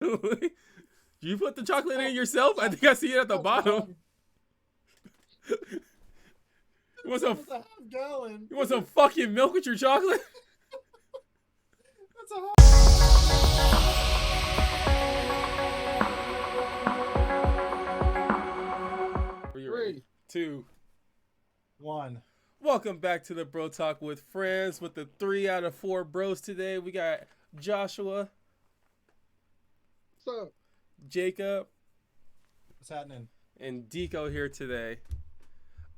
You put the chocolate in yourself? I think I see it at the bottom. You want It's some? almost a half gallon. You want some fucking milk with your chocolate? That's a half. Are you ready? Three, Two. one. Welcome back to the Bro Talk with Friends with the 3 out of 4 bros today. We got Joshua, So, Jacob, what's happening? and Deco here today.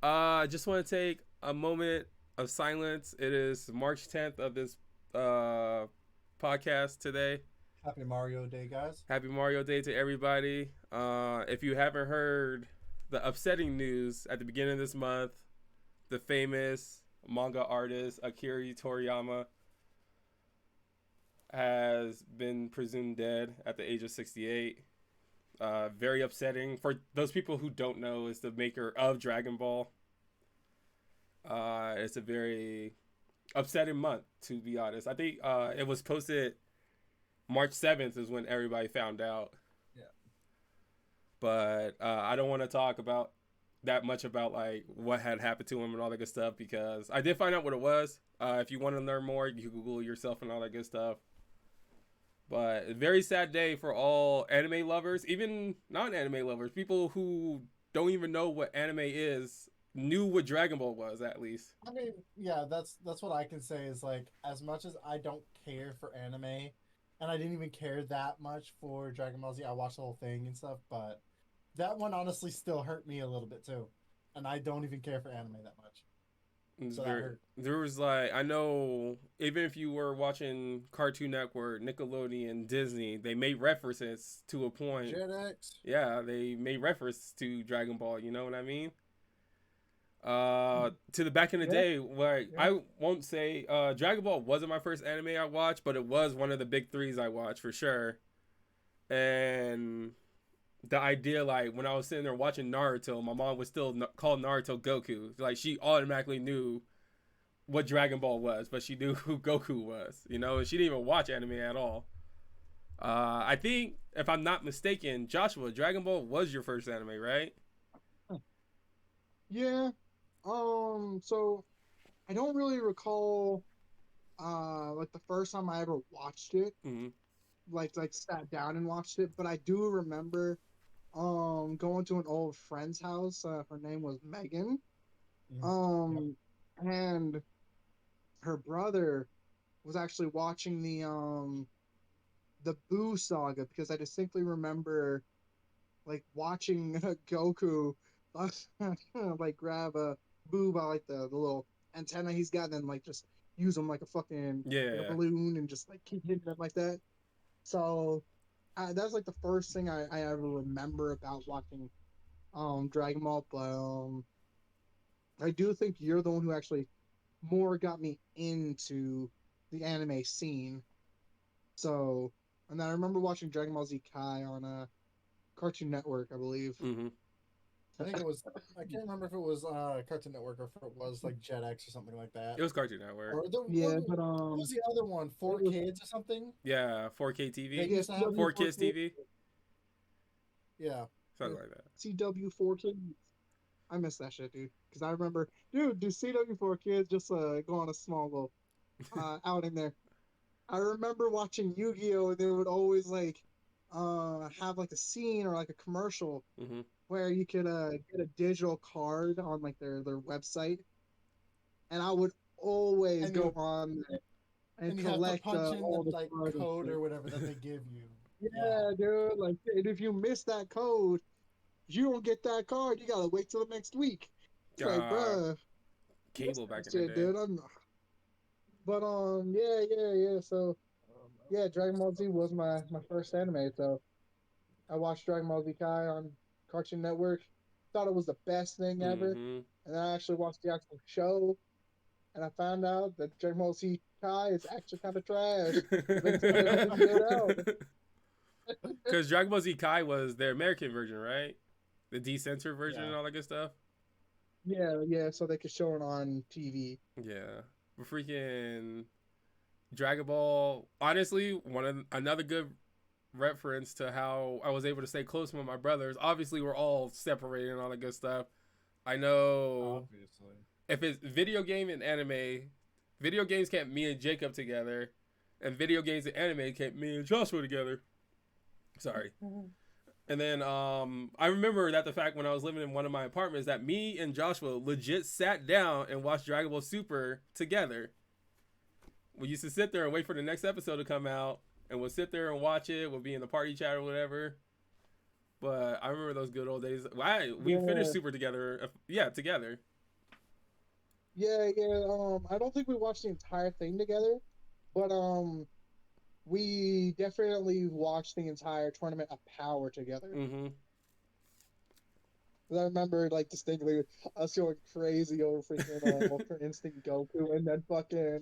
I just want to take a moment of silence. It is March 10th of this podcast today. Happy Mario Day, guys. Happy Mario Day to everybody. If you haven't heard the upsetting news at the beginning of this month, the famous manga artist Akira Toriyama has been presumed dead at the age of 68. Very upsetting. For those people who don't know, is the maker of Dragon Ball. It's a very upsetting month, to be honest. I think it was posted March 7th is when everybody found out. Yeah. But I don't want to talk about that much about like what had happened to him and all that good stuff because I did find out what it was. If you want to learn more, you can Google yourself and all that good stuff. But a very sad day for all anime lovers, even non-anime lovers, people who don't even know what anime is, knew what Dragon Ball was at least. I mean, yeah, that's what I can say is like as much as I don't care for anime, and I didn't even care that much for Dragon Ball Z. I watched the whole thing and stuff, but that one honestly still hurt me a little bit too, and I don't even care for anime that much. So that hurt. There was like I know even if you were watching Cartoon Network, Nickelodeon, Disney, they made references to a point. Gen X. Yeah, they made reference to Dragon Ball. You know what I mean? To the back in the Yeah. day, like Yeah. I won't say Dragon Ball wasn't my first anime I watched, but it was one of the big threes I watched for sure. And the idea, like when I was sitting there watching Naruto, my mom would still call Naruto Goku. Like she automatically knew what Dragon Ball was, but she knew who Goku was, you know, and she didn't even watch anime at all. I think, if I'm not mistaken, Joshua, Dragon Ball was your first anime, right? Yeah. So I don't really recall like the first time I ever watched it, Mm-hmm. like sat down and watched it, but I do remember going to an old friend's house. Her name was Megan. Yep. Um and her brother was actually watching the Boo saga because I distinctly remember like watching Goku like grab a Boo by like the little antenna he's got and then like just use him like a fucking like a Yeah. balloon and just like keep hitting it like that. So that's like the first thing I ever remember about watching Dragon Ball. But I do think you're the one who actually more got me into the anime scene. So and then I remember watching Dragon Ball Z Kai on Cartoon Network, I believe. Mm-hmm. I think it was. I can't remember if it was Cartoon Network or if it was like Jet X or something like that. It was Cartoon Network. Or the Yeah, what, but what was the other one? Four it was Kids or something? Yeah, 4K They TV, used to have. 4 Kids TV, Yeah. something like that. CW4 Kids. I miss that shit, dude. Because I remember, dude, do CW4 Kids just go on a small little outing there. I remember watching Yu-Gi-Oh! And they would always like have like a scene or like a commercial Mm-hmm. where you could get a digital card on like their website, and I would always And go you on there and and you have to collect punch in the all the like cards and code shit. or whatever that they give you. Yeah. Yeah, dude. Like, and if you miss that code, you don't get that card. You gotta wait till the next week. It's like, Uh, bruh, miss Cable back that in the shit, day. dude. But yeah. So yeah, Dragon Ball Z was my first anime. So I watched Dragon Ball Z Kai on Cartoon Network. Thought it was the best thing ever, Mm-hmm. and then I actually watched the actual show, and I found out that Dragon Ball Z Kai is actually kind of trash. Eventually, I never figured it out. Because Dragon Ball Z Kai was their American version, right? The decenter version Yeah. and all that good stuff. Yeah. So they could show it on TV. Yeah, but freaking Dragon Ball. Honestly, another good reference to how I was able to stay close with my brothers. Obviously, we're all separated and all that good stuff. I know Obviously. if it's video game and anime, video games kept me and Jacob together, and video games and anime kept me and Joshua together. Sorry. And then I remember that the fact when I was living in one of my apartments that me and Joshua legit sat down and watched Dragon Ball Super together. We used to sit there and wait for the next episode to come out, and we'll sit there and watch it. We'll be in the party chat or whatever. But I remember those good old days. We finished Super together. Yeah, together. Yeah. I don't think we watched the entire thing together, but we definitely watched the entire Tournament of Power together. Mm-hmm. I remember like distinctly us going crazy over freaking Ultra Instinct Goku, and then fucking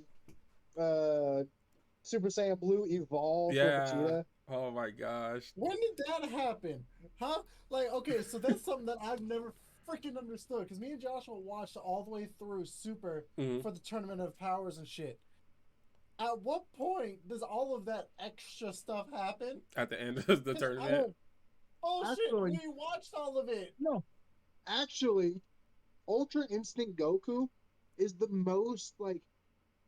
Super Saiyan Blue evolved for Vegeta. Oh my gosh. When did that happen? Huh? Like, okay, so that's something that I've never freaking understood. Because me and Joshua watched all the way through Super for the Tournament of Powers and shit. At what point does all of that extra stuff happen? At the end of the tournament? Shit, we watched all of it. No. Actually, Ultra Instinct Goku is the most, like,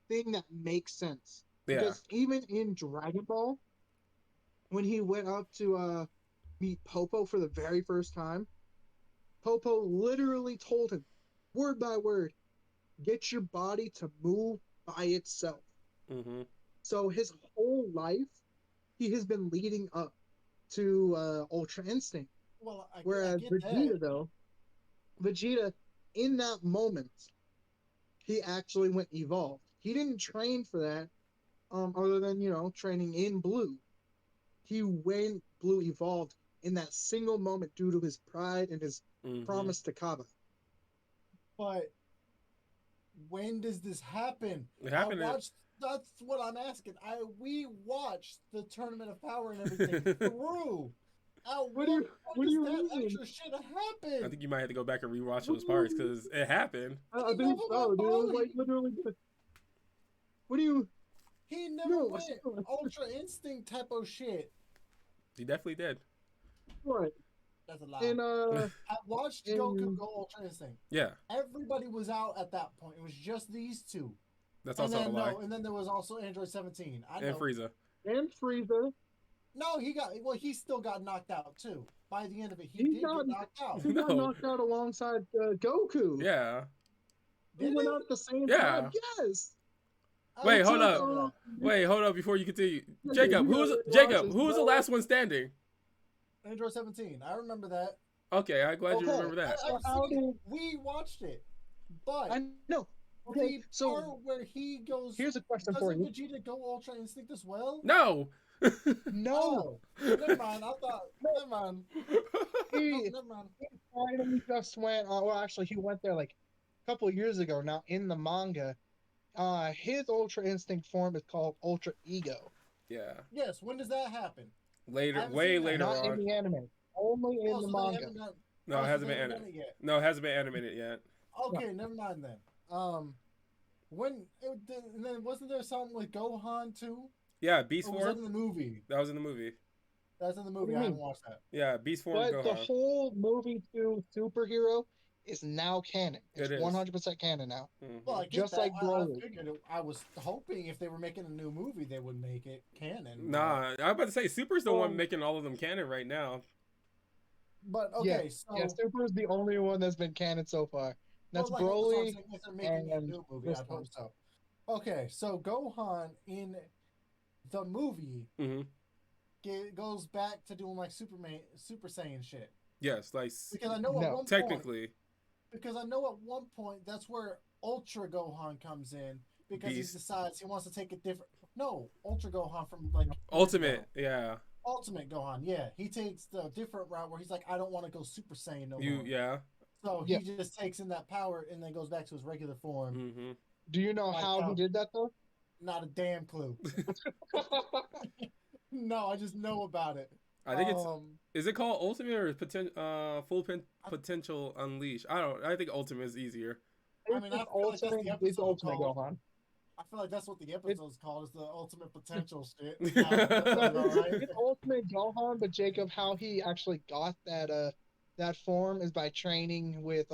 thing that makes sense. Yeah. Because even in Dragon Ball, when he went up to meet Popo for the very first time, Popo literally told him, word by word, get your body to move by itself. Mm-hmm. So his whole life, he has been leading up to Ultra Instinct. Well, Whereas Vegeta, though, Vegeta, in that moment, he actually went evolved. He didn't train for that, other than, training in Blue. He went Blue evolved in that single moment due to his pride and his promise to Kaba. But when does this happen? It happened. That's what I'm asking. We watched the Tournament of Power and everything through. What do you mean? Extra shit happened? I think you might have to go back and rewatch those parts because it happened. I think so, dude. Like, literally. What do you... He never went Ultra Instinct type of shit. He definitely did. What? That's a lie. And, I watched Goku go Ultra Instinct. Yeah. Everybody was out at that point. It was just these two. That's also a lie. And then there was also Android 17. And Frieza. And Frieza. No, he still got knocked out too. By the end of it, he did get knocked out. He got knocked out alongside Goku. Yeah. They went out at the same time. Yes. Wait, hold up. Wait, hold up before you continue. Jacob, who was the last one standing? Android 17. I remember that. Okay, I'm glad you remember that. We watched it, but I know. Okay, so where he goes. Here's a question for you. Doesn't Vegeta go Ultra Instinct as well? No. No. Never mind. I thought. Never mind. Never mind. He finally just went. Well, actually, he went there like a couple of years ago. Now in the manga, his Ultra Instinct form is called Ultra Ego. Yeah. Yes. When does that happen? Later, way later on. Not in the anime. Only in the manga. No, it hasn't been animated yet. No, it hasn't been animated yet. Okay, never mind then. Then wasn't there something with Gohan too? Yeah, Beast Form. Was that in the movie? That was in the movie. That's in the movie. I haven't watched that. Yeah, Beast Form. But Gohan. the whole movie to superhero is now canon. It's 100% canon now. Mm-hmm. Well, just like Broly. I was hoping if they were making a new movie, they would make it canon. Nah, I was about to say Super's the one making all of them canon right now. But okay, so Super is the only one that's been canon so far. That's Broly. If they're making a new movie, I hope so. Okay, so Gohan in the movie goes back to doing like Super Saiyan shit. Yes, like because I know at one technically. Because I know at one point that's where Ultra Gohan comes in because he decides he wants to take a different. No, Ultra Gohan from like Ultimate, yeah. Ultimate Gohan, yeah. He takes the different route where he's like, I don't want to go Super Saiyan no more. Yeah. So he just takes in that power and then goes back to his regular form. Mm-hmm. Do you know how he did that though? Not a damn clue. No, I just know about it. I think is it called Ultimate or Full Potential Unleashed? I think Ultimate is easier. I mean, Ultimate Gohan. I feel like that's what the It, episode's called, is the ultimate potential shit. Now, that sounds about right. it's Ultimate Gohan, but Jacob, how he actually got that form is by training with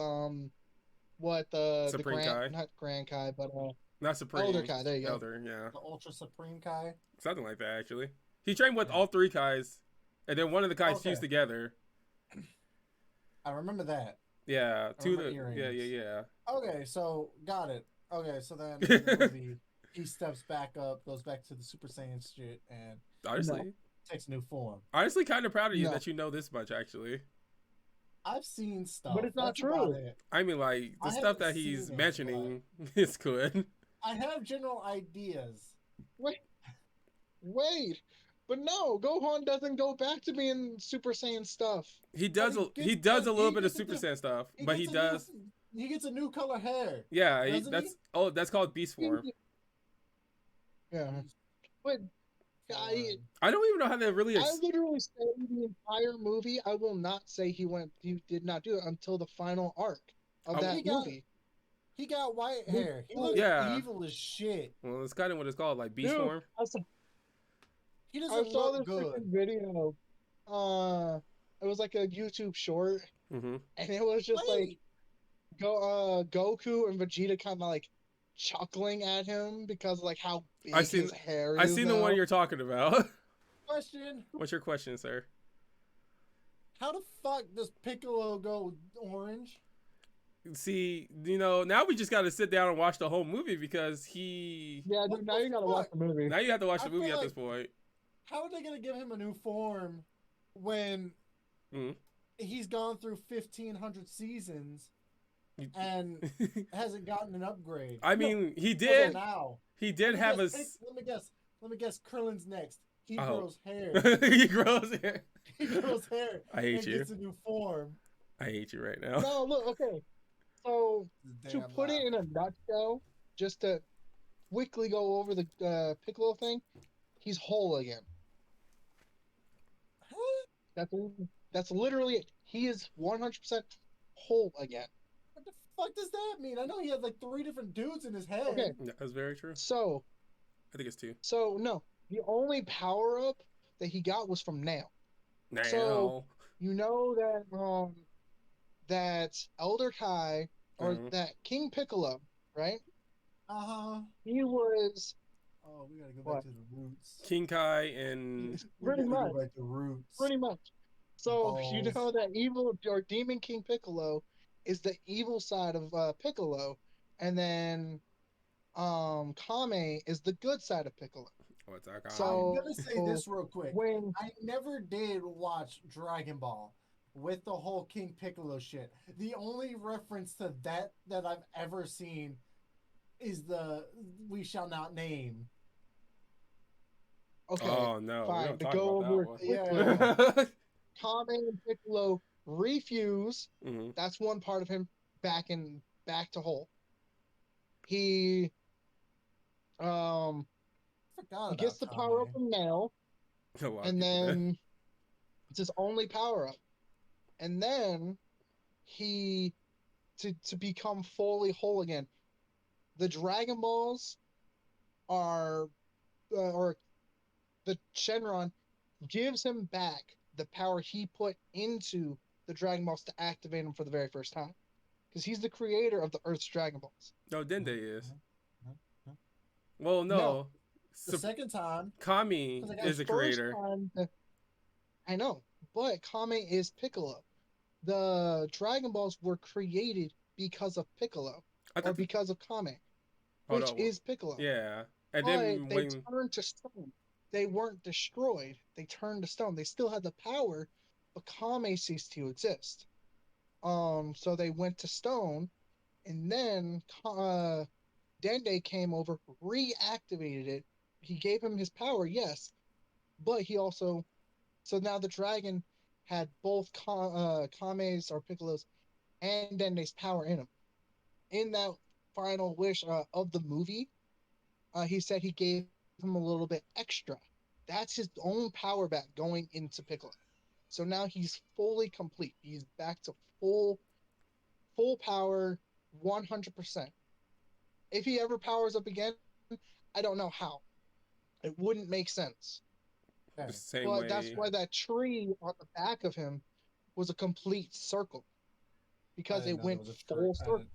what the Supreme Grand, Kai. not Grand Kai, but Not Elder Supreme. Kai. There you go. Elder, yeah. The Ultra Supreme Kai. Something like that, actually. He trained with Yeah. all three Kais, and then one of the Kais Okay. fused together. I remember that. Yeah, I two of remember the. Yeah, earrings. yeah, Okay, so got it. Okay, so then in the movie, he steps back up, goes back to the Super Saiyan shit, and yeah. Honestly. takes a new form. Honestly, kind of proud of you No, that you know this much, actually. I've seen but stuff. it's not That's about true. it. I mean, like, the I stuff haven't that seen he's it, mentioning is good. I have general ideas. Wait, wait, but no, Gohan doesn't go back to being Super Saiyan stuff. He But does he does a little he bit of gets a Super diff- Saiyan stuff, he but gets he a does. he gets a new color hair, Yeah, doesn't he? that's called Beast Form. Yeah, but I I don't even know how they really. I literally say the entire movie. I will not say he did not do it until the final arc of Oh, that He got movie. he got white Dude, hair. He looks yeah. evil as shit. Well, it's kind of what it's called, like Beast dude, Form. He I doesn't saw look this good. freaking video. It was like a YouTube short, Mm-hmm. and it was just like Wait, Goku and Vegeta kind of like chuckling at him because like how I big seen his hair I is seen the one now. you're talking about. question. What's your question, sir? How the fuck does Piccolo go orange? See, now we just got to sit down and watch the whole movie because he. Yeah, What dude, now the you gotta watch fuck? the movie. Now you have to watch I the movie feel at like this point. how are they gonna give him a new form when Mm. he's gone through 1,500 seasons and hasn't gotten an upgrade? I mean, he Until did. now. He did have a. Let me guess. Let me guess. Krillin's next. He Oh. grows hair. He grows hair. He grows hair. I hate and you. gets a new form. I hate you right now. No, look, okay. So to Damn put it in a nutshell, just to quickly go over the Piccolo thing, he's whole again. That's that's literally it. He is 100% whole again. What the fuck does that mean? I know he had like 3 different dudes in his head. Okay, That's very true. so I think it's two. no, the only power up that he got was from Nail. Now. So you know that that Elder Kai or that King Piccolo, right? Uh-huh. He was Oh, we gotta go What? back to the roots. King Kai and We pretty gotta much. go back to roots. pretty much. So you Balls. know that evil or Demon King Piccolo is the evil side of Piccolo, and then Kame is the good side of Piccolo. what's that guy? So- I'm gonna say this real quick. When I never did watch Dragon Ball with the whole King Piccolo shit. The only reference to that I've ever seen is the "We Shall Not Name." okay, Oh no, we fine, don't to talk go about over that one. Yeah. Kame and Piccolo refuse. Mhm. That's one part of him back to whole. He Forgot he about gets the power up Kame. from Nail, A lot of and people did. then it's his only power up. And then he to become fully whole again. The Dragon Balls are or the Shenron gives him back the power he put into the Dragon Balls to activate them for the very first time. Because he's the creator of the Earth's Dragon Balls. No, Dende is. Mhm. Well, no. The second time, Kami 'Cause I got is the First creator. time I know, but Kame is Piccolo. The Dragon Balls were created because of Piccolo I or thought. because of Kame, Hold which on. is Piccolo. Yeah, and But then they when turned to stone. They weren't destroyed. They turned to stone. They still had the power, but Kame ceased to exist. So they went to stone, and then Dende came over, reactivated it. He gave him his power, yes, but he also so now the dragon had both Kame's or Piccolo's and Dende's power in him. In that final wish of the movie, he said he gave him a little bit extra. That's his own power back going into Piccolo. So now he's fully complete. He's back to full power, 100%. If he ever powers up again, I don't know how. It wouldn't make sense. The Okay. same But that's way. why that tree on the back of him was a complete circle. I Because didn't it know there went was a full tree. circle.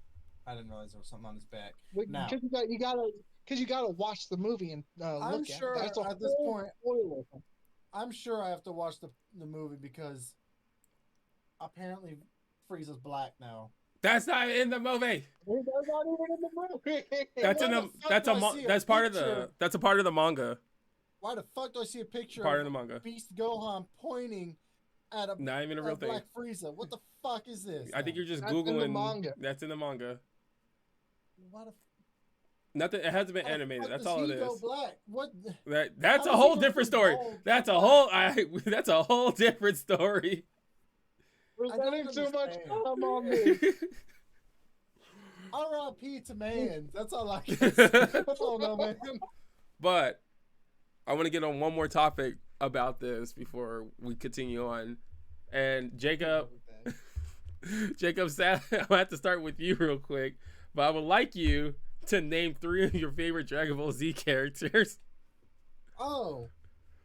I didn't realize there was something on his back. Now, Because you gotta watch the movie and I'm look at it. sure That's a at this whole point, spoiler. I'm sure I have to watch the movie because apparently Frieza's black now. That's not in the movie. They're not even in the movie. That's Why in the the fuck that's do a I mo- see a that's part of picture? that's a part of the manga. Why the fuck do I see a picture Part of of the manga. Beast Gohan pointing at Not even a real thing. Black Frieza? What the fuck is this? I think you're just That's in the googling. manga. That's in the manga. Why the, Nothing. It hasn't been why the animated. fuck That's does all he it go is. black? What? That's How a does he whole go different from story. bald to That's a black? whole. That's a whole different story. We're I don't spending too much understand. time on this. R.I.P. to man. That's all I can say. I don't know, man. But I want to get on one more topic about this before we continue on. And Jacob, Jacob said, I'll have to start with you real quick. But I would like you to name 3 of your favorite Dragon Ball Z characters. Oh,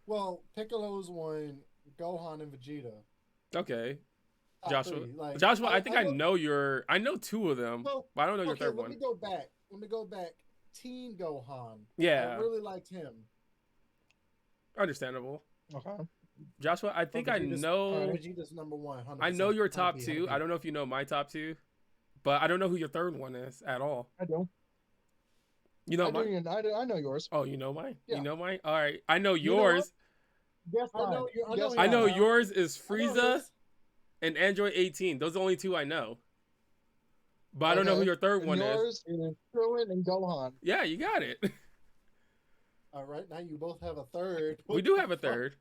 well, Piccolo's one, Gohan and Vegeta. Okay. Top Joshua. 3. Like, Joshua, I think I know 2 of them, Well, but I don't know your okay, third let one. me go back. Let me go back. Teen Gohan. Yeah. I really liked him. Understandable. Okay. Joshua, I think I Vegeta's- know. Vegeta's number 1. 100%. I know your top 100%. 2. I don't know if you know my top 2, but I don't know who your third one is at all. I do. You know mine? I know yours. Oh, you know mine? Yeah. You know mine? All right. I know You know what? yours. Guess I know. mine. Guess I know mine. yours is I know Frieza his. and Android 18. Those are the only 2 I know. But I don't know who Okay. your third And one is. yours is Krillin and Gohan. Yeah, you got it. All right, now you both have a third. We do have a third.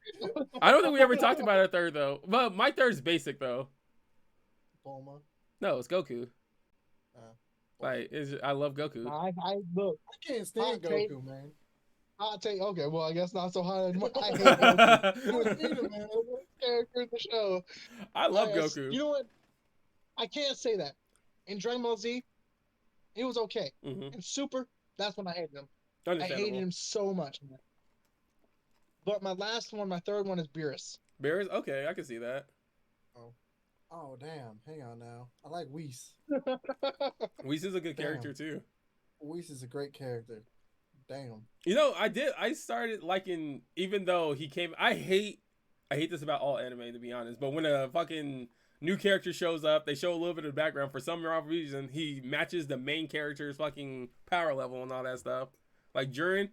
I don't think we ever talked about a third, though. But my third's basic, though. Bulma. No, it's Goku. Okay. I love Goku. I look. I can't stand Hot take. Goku, man. I'll take. Okay, well, I guess not so high. I hate Goku. I don't need him, man. Character in the show. I love Goku. You know what? I can't say that. In Dragon Ball Z, it was okay. Mm-hmm. In Super, that's when I hated him. I Understandable. hated him so much. But my last one, my third one is Beerus. Bears? Okay, I can see that. Oh, damn. Hang on now. I like Whis. Whis is a good Damn. character, too. Whis is a great character. Damn. You know, I started liking, even though he came, I hate this about all anime, to be honest, but when a fucking new character shows up, they show a little bit of the background. For some odd reason, he matches the main character's fucking power level and all that stuff. Like Jiren,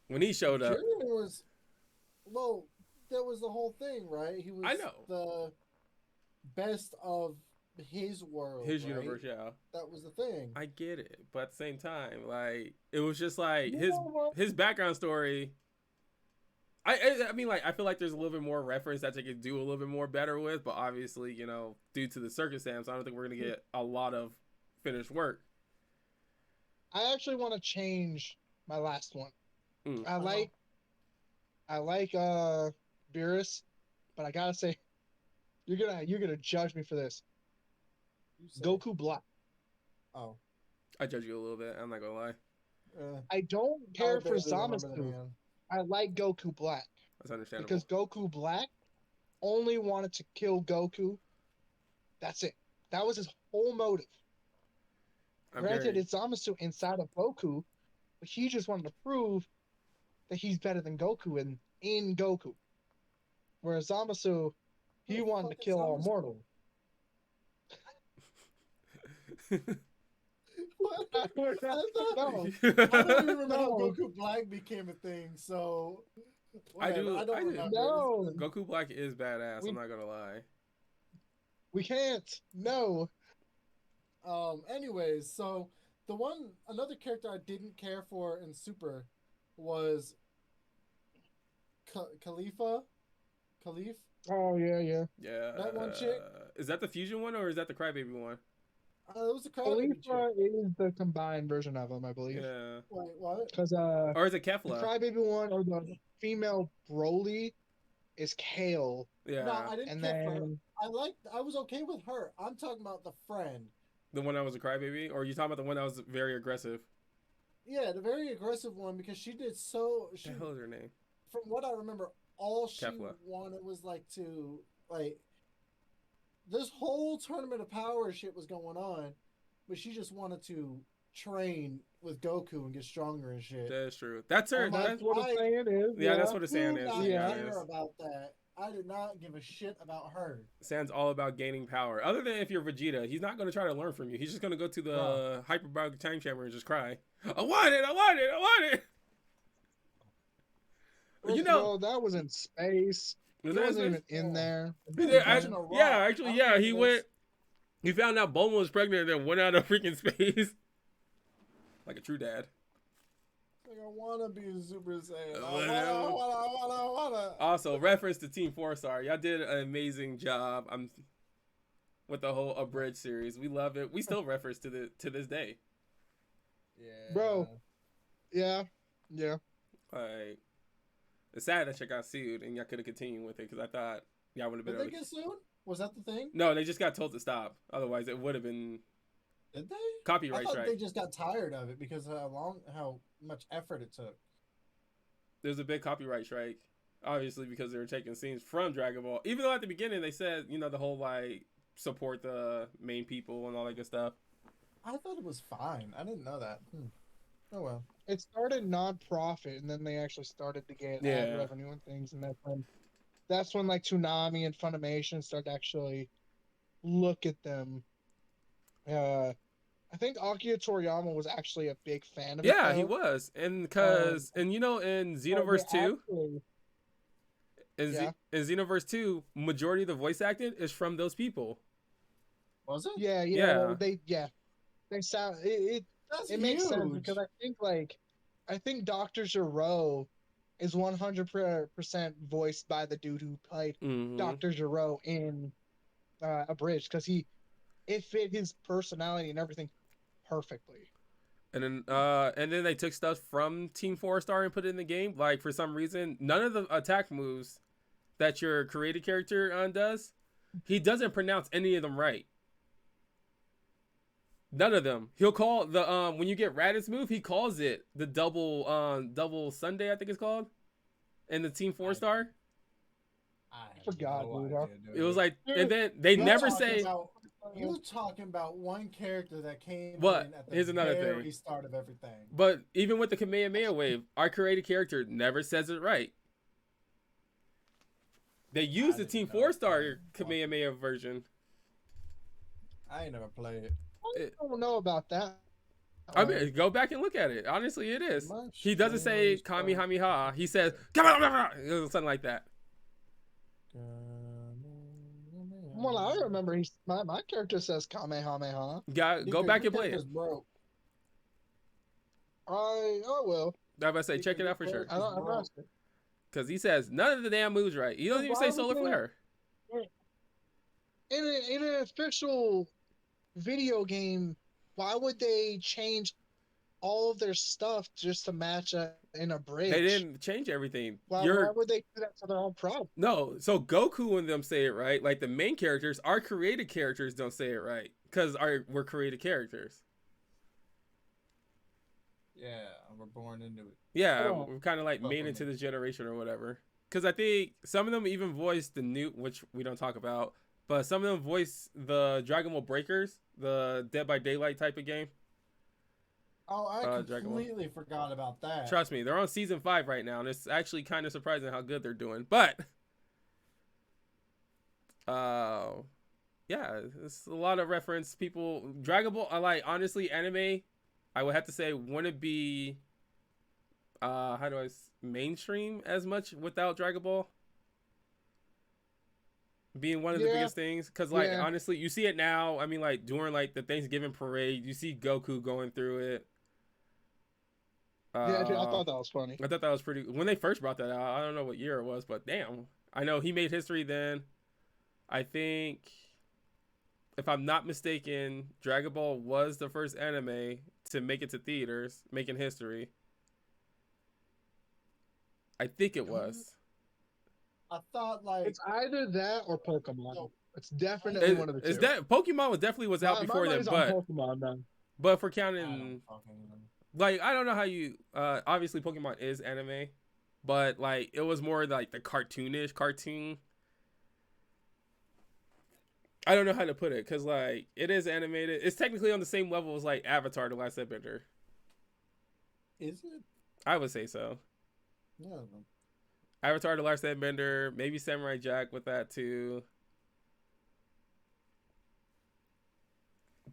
when he showed up. Jiren was, well, that was the whole thing, right? He was I know. the best of his world. His right? universe, yeah. That was the thing. I get it, but at the same time, like, it was just like You know what? his background story. I mean, like, I feel like there's a little bit more reference that they could do a little bit more better with, but obviously, you know, due to the circumstance, I don't think we're gonna get a lot of finished work. I actually want to change my last one. Mm. I like Beerus, but I gotta say, you're gonna judge me for this. You say- Goku Black. Oh. I judge you a little bit. I'm not gonna lie. I don't care for barely remember the Zamasu. man. I like Goku Black That's understandable. because Goku Black only wanted to kill Goku. That's it. That was his whole motive. Granted, it's Zamasu inside of Goku, but he just wanted to prove that he's better than Goku in Goku. Whereas Zamasu, he Who the wanted to fuck is kill all Zamasu? mortals. What? No. I don't even remember how Goku Black became a thing, so I do- whatever. I do. remember. No. Goku Black is badass. I'm not gonna lie. We can't. No. Anyways, so another character I didn't care for in Super was Khalifa. Khalif. Oh yeah, yeah. Yeah. That one chick? Is that the fusion one or is that the crybaby one? It was a crybaby chick. Khalifa is the combined version of him, I believe. Yeah. Wait, what? Because Or is it the Kefla? crybaby one or the female Broly is Kale, Yeah. No, I didn't and care for her. then I was okay with her. I'm talking about the friend. The one that was a crybaby? Or are you talking about the one that was very aggressive? Yeah, the very aggressive one because she did so. What She, the hell is her name? from what I remember, all she Kefla. wanted was like to like this whole tournament of power shit was going on, but she just wanted to train with Goku and get stronger and shit. That's true. That's her. I'm like, That's what a saying is. Yeah, that's what a do saying is. To not be Yeah. care honest, about that. I did not give a shit about her. Sand's all about gaining power. Other than if you're Vegeta, he's not going to try to learn from you. He's just going to go to the hyperbolic time chamber and just cry. I want it. I want it. I want it. You know, that was in space. He was that wasn't even Yeah. in there. Yeah, Touching a rock. actually, I yeah. remember He this. went. He found out Bulma was pregnant and then went out of freaking space. Like a true dad. Like, I want to be a Super Saiyan. Uh, I wanna. Also, reference to Team 4-Star. Y'all did an amazing job. I'm with the whole Abridged series. We love it. We still reference to this day. Yeah. Bro. Yeah. Yeah. Like, it's sad that y'all got sued and y'all could have continued with it because I thought y'all would have been Did able they to. get sued? Was that the thing? No, they just got told to stop. Otherwise, it would have been Did they? I copyright thought strike. they just got tired of it because of how much effort it took. There's a big copyright strike, obviously, because they were taking scenes from Dragon Ball. Even though at the beginning they said, the whole like support the main people and all that good stuff. I thought it was fine. I didn't know that. Oh well. It started non-profit, and then they actually started to get Yeah. ad revenue and things, and that's when like Toonami and Funimation started to actually look at them. I think Akira Toriyama was actually a big fan of it. Yeah, he though. was, and because in Xenoverse They 2, actually- in, Yeah. in Xenoverse 2, majority of the voice acting is from those people. Was it? Yeah. They sound That's it makes sense huge. because I think Dr. Gero is 100% voiced by the dude who played Mhm. Dr. Gero in Abridged because it fit his personality and everything perfectly. And then they took stuff from Team 4-Star and put it in the game. Like for some reason, none of the attack moves that your created character does, he doesn't pronounce any of them right. None of them. He'll call the when you get Raditz move, he calls it the double Sunday, I think it's called, in the Team 4-Star. I forgot, dude. It was like, and then they You're never talking say. about- you talking about one character that came But in at the here's another very thing. start of everything. But even with the Kamehameha wave, our created character never says it right. They use the didn't Team know. 4-Star Kamehameha version. I ain't never played it. I don't know about that. I mean, go back and look at it. Honestly, it is. My He doesn't say stream was Kamehameha. He says something like that. Well, I remember my character says Kamehameha. Go back and play it. Broke. I will. I was about to say, check it out for sure. I don't know. Because he says none of the damn moves right. He doesn't even say solar flare. In an official video game, why would they change all of their stuff just to match in a bridge? They didn't change everything. Why would they do that to their own product? No, so Goku and them say it right. Like the main characters, our created characters don't say it right because we're created characters. Yeah, we're born into it. Yeah, Oh. we're kind of like made into this generation or whatever. Because I think some of them even voiced the new, which we don't talk about, but some of them voiced the Dragon Ball Breakers, the Dead by Daylight type of game. Oh, I Dragon Ball. completely forgot about that. Trust me, they're on season 5 right now, and it's actually kind of surprising how good they're doing. But, yeah, it's a lot of reference. People, Dragon Ball, honestly, anime, I would have to say, wouldn't be, mainstream as much without Dragon Ball being one of the biggest things. Because, honestly, you see it now. I mean, during, the Thanksgiving parade, you see Goku going through it. Yeah, dude, I thought that was funny. I thought that was pretty. When they first brought that out, I don't know what year it was, but damn, I know he made history then. I think, if I'm not mistaken, Dragon Ball was the first anime to make it to theaters, making history. I think it was. I thought It's either that or Pokemon. No. It's definitely one of the two. Pokemon was definitely out before then, Pokemon, then. but if we're counting. like I don't know how you. Obviously, Pokemon is anime, but like it was more like the cartoonish cartoon. I don't know how to put it because like it is animated. It's technically on the same level as like Avatar: The Last Airbender. Is it? I would say so. I don't know. Avatar: The Last Airbender, maybe Samurai Jack with that too.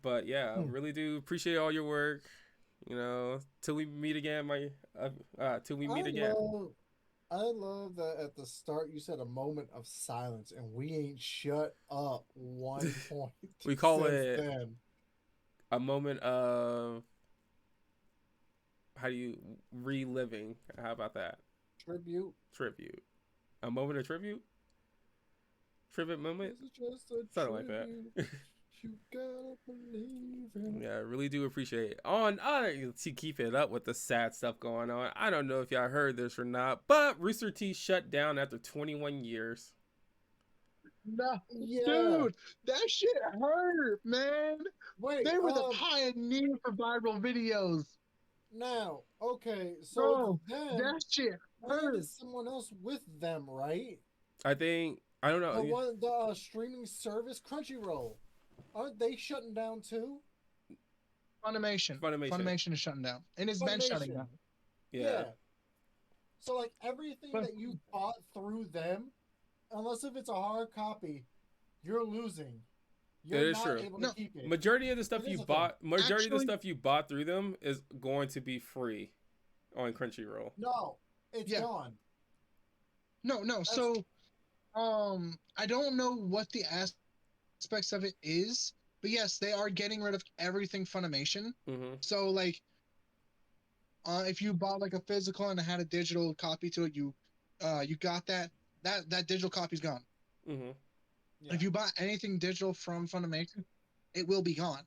But yeah, Hmm. really do appreciate all your work. You know, till we meet again, till we I meet again. love I love that at the start you said a moment of silence and we ain't shut up one point We call since it then. a moment of how do you reliving? How about that? Tribute. Tribute. A moment of tribute. Tribute moment. This is just a Something like that. tribute. You gotta believe it. Yeah, I really do appreciate it. On to keep it up with the sad stuff going on. I don't know if y'all heard this or not, but Rooster Teeth shut down after 21 years. No, Yeah. dude, that shit hurt, man. Wait, They were the pioneer for viral videos, now, okay, so it's bro. them That shit and hurt. it's someone else with them, right? I think I don't know. The streaming service Crunchyroll. Aren't they shutting down too? Funimation, Funimation. Funimation is shutting down, and it's been shutting Funimation. down. Yeah, Yeah. So like everything But that you bought through them, unless if it's a hard copy, you're losing. it You're is not true. able to no, keep it. Majority of the stuff It you is a thing. bought, majority of the actually, stuff you bought through them is going to be free on Crunchyroll. No, it's yeah, gone. no. That's So, I don't know what the aspects of it is, but yes, they are getting rid of everything Funimation. Mm-hmm. So, like, if you bought like a physical and it had a digital copy to it, you got that digital copy's gone. Mm-hmm. yeah. If you buy anything digital from Funimation, it will be gone.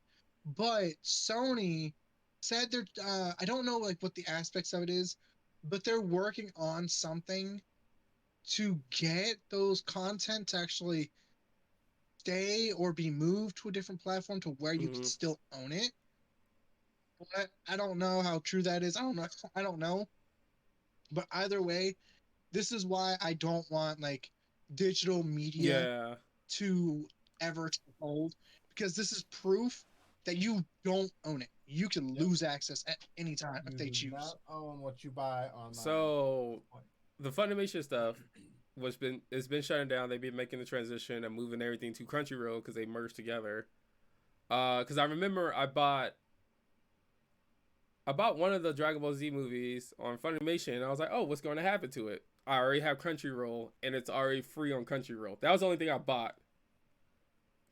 But Sony said they're I don't know like what the aspects of it is, but they're working on something to get those content to actually stay or be moved to a different platform to where you can Mm-hmm. still own it. But I don't know how true that is. I don't know. I don't know. But either way, this is why I don't want like digital media Yeah. to ever take hold, because this is proof that you don't own it. You can Yep. lose access at any time if You they do choose. not own what you buy online. So the Funimation stuff was been it's been shutting down. They've been making the transition and moving everything to Crunchyroll because they merged together. Because I remember I bought one of the Dragon Ball Z movies on Funimation, and I was like, oh, what's going to happen to it? I already have Crunchyroll, and it's already free on Crunchyroll. That was the only thing I bought,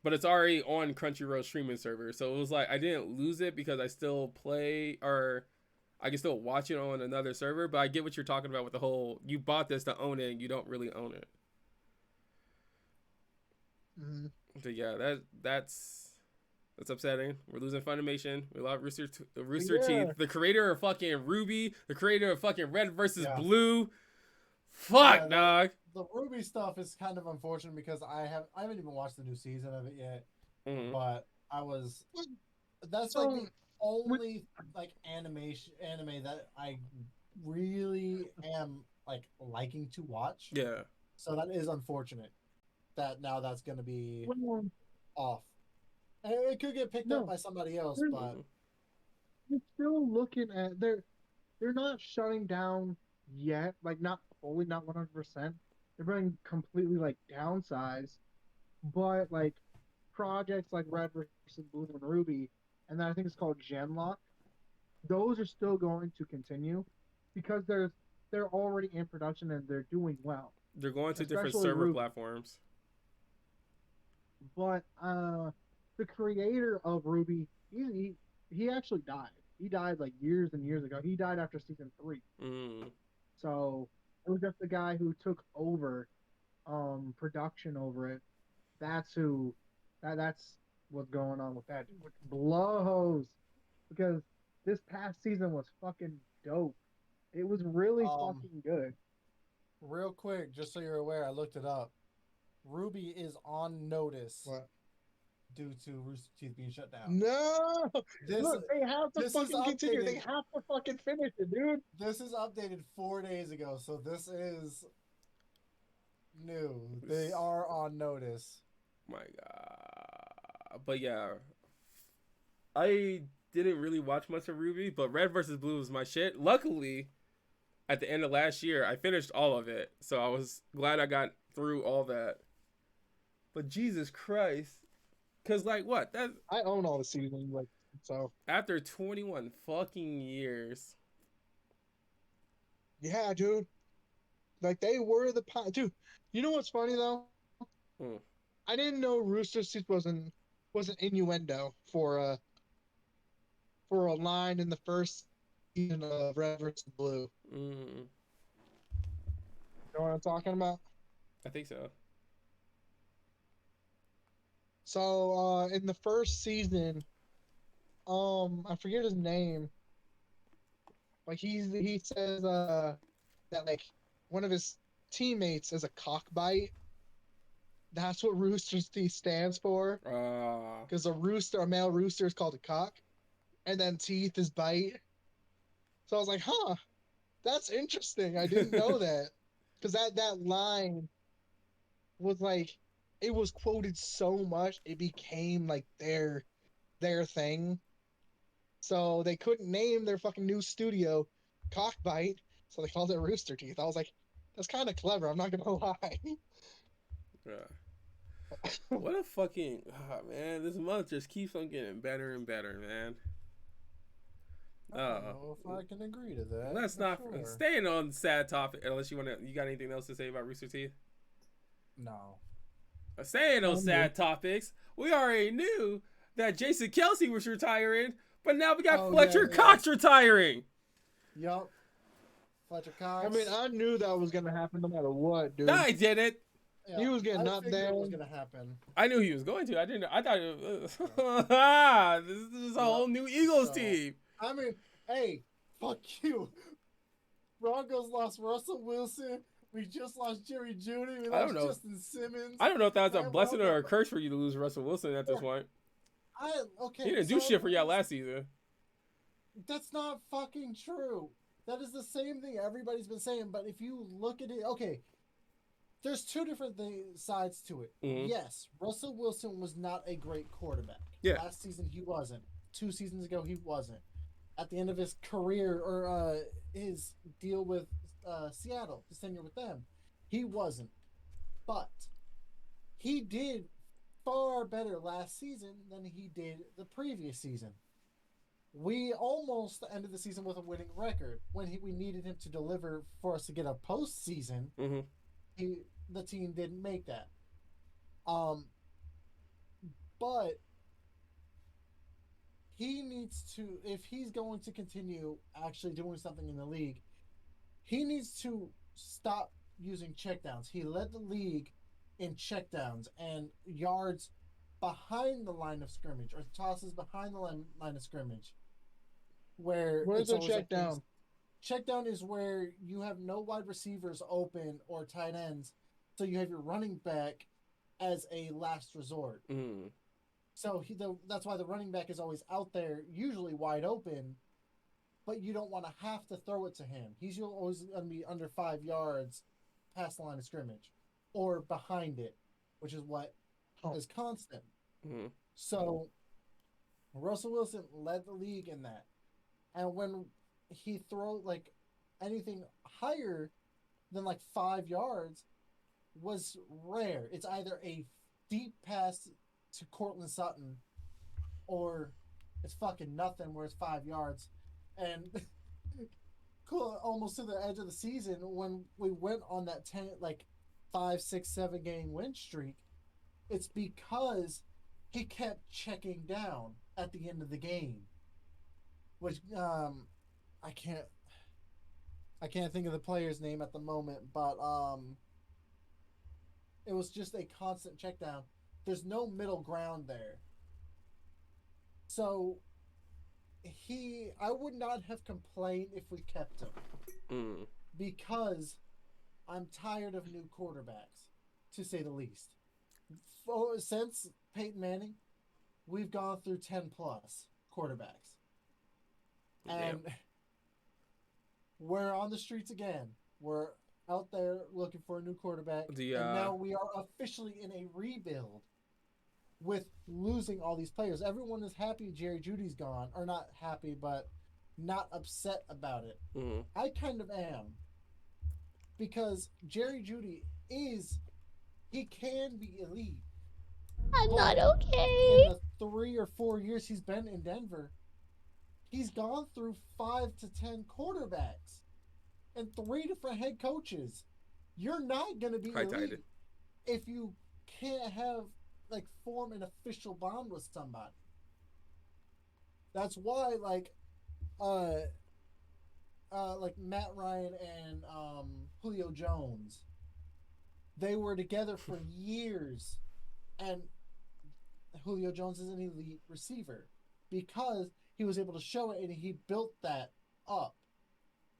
but it's already on Crunchyroll streaming server. So it was like I didn't lose it because I still play or I can still watch it on another server. But I get what you're talking about with the whole you bought this to own it, and you don't really own it. Mhm. So yeah, that's upsetting. We're losing Funimation. We lost But Rooster yeah, Teeth, the creator of fucking Ruby, the creator of fucking Red versus Yeah. Blue. Yeah, Fuck, dog. the Ruby stuff is kind of unfortunate because I haven't even watched the new season of it yet. Mm-hmm. But I was that's like so the only like anime that I really am like liking to watch. Yeah. So that is unfortunate that now that's gonna be well, off. And it could get picked up no, by somebody else, they're, but Mm-hmm. they're still looking at they're not shutting down yet, like not fully, not 100%. They're being completely like downsized, but like projects like Red versus Blue and Ruby, and then I think it's called Genlock, those are still going to continue because they're already in production and they're doing well, They're going to different especially server Ruby. platforms. But the creator of Ruby, he actually died. He died like years and years ago. He died after season 3. Mm. So it was just the guy who took over production over it. That's who that's what's going on with that, which blows, because this past season was fucking dope. It was really um fucking good. real quick, just so you're aware, I looked it up. Ruby is on notice What? due to Rooster Teeth being shut down. No, This look, they have to this is fucking continue. They updated. have to fucking finish it, dude. This is updated 4 days ago, so this is new. They are on notice. My God. But yeah, I didn't really watch much of Ruby, but Red versus Blue was my shit. Luckily, at the end of last year, I finished all of it, so I was glad I got through all that. But Jesus Christ, because like what? That I own all the seasons, like so. after 21 fucking years. Yeah, dude. Like they were the dude. You know what's funny though? Hmm. I didn't know Rooster Teeth was an innuendo for a line in the first season of Red vs. Blue. Mm, You know what I'm talking about? I think so. So in the first season, I forget his name. Like he says that like one of his teammates is a cockbite. That's what Rooster Teeth stands for. Because a male rooster is called a cock, and then teeth is bite. So I was like, huh, that's interesting. I didn't know that. Because that line was like, it was quoted so much, it became like their thing. So they couldn't name their fucking new studio Cockbite, so they called it Rooster Teeth. I was like, that's kind of clever. I'm not gonna lie. Yeah. What a fucking man! This month just keeps on getting better and better, man. I don't know if I can agree to that. Let's not sure. staying on sad topic. Unless you got anything else to say about Rooster Teeth? No. Staying on sad topics, we already knew that Jason Kelsey was retiring, but now we got Fletcher Cox retiring. Yup. Fletcher Cox. I mean, I knew that was gonna happen no matter what, dude. No, I didn't. Yeah, He was getting up there. It was gonna happen. I knew he was going to. I didn't. I thought it was, this is a whole new Eagles team. I mean, hey, fuck you. Broncos lost Russell Wilson. We just lost Jerry Jeudy. We lost Justin Simmons. I don't know if that's a blessing or a curse for you to lose Russell Wilson at this point. He didn't do shit for y'all last season. That's not fucking true. That is the same thing everybody's been saying. But if you look at it, okay, there's two different sides to it. Mm-hmm. Yes, Russell Wilson was not a great quarterback. Yeah. Last season he wasn't. 2 seasons ago he wasn't. At the end of his career or his deal with Seattle, his tenure with them, he wasn't. But he did far better last season than he did the previous season. We almost ended the season with a winning record when we needed him to deliver for us to get a postseason. Mm-hmm. The team didn't make that. But he needs to, if he's going to continue actually doing something in the league, he needs to stop using checkdowns. He led the league in checkdowns and yards behind the line of scrimmage or tosses behind the line of scrimmage. Where's a checkdown? Checkdown is where you have no wide receivers open or tight ends, so you have your running back as a last resort. Mm. So that's why the running back is always out there, usually wide open, but you don't want to have to throw it to him. He's always going to be under 5 yards past the line of scrimmage or behind it, which is what is constant. Mm. So Russell Wilson led the league in that. And when he throw like anything higher than like 5 yards was rare. It's either a deep pass to Cortland Sutton or it's fucking nothing where it's 5 yards. And cool, almost to the edge of the season when we went on that 5, 6, 7 game win streak, it's because he kept checking down at the end of the game. Which I can't think of the player's name at the moment, but it was just a constant check down. There's no middle ground there. So I would not have complained if we kept him. Because I'm tired of new quarterbacks, to say the least. Since Peyton Manning, we've gone through 10 plus quarterbacks. And we're on the streets again. We're out there looking for a new quarterback. And now we are officially in a rebuild with losing all these players. Everyone is happy Jerry Judy's gone. Or not happy, but not upset about it. Mm-hmm. I kind of am. Because Jerry Judy he can be elite. I'm not okay. In the 3 or 4 years he's been in Denver, he's gone through 5 to 10 quarterbacks and 3 different head coaches. You're not going to be elite if you can't form an official bond with somebody. That's why Matt Ryan and Julio Jones, they were together for years, and Julio Jones is an elite receiver because he was able to show it and he built that up.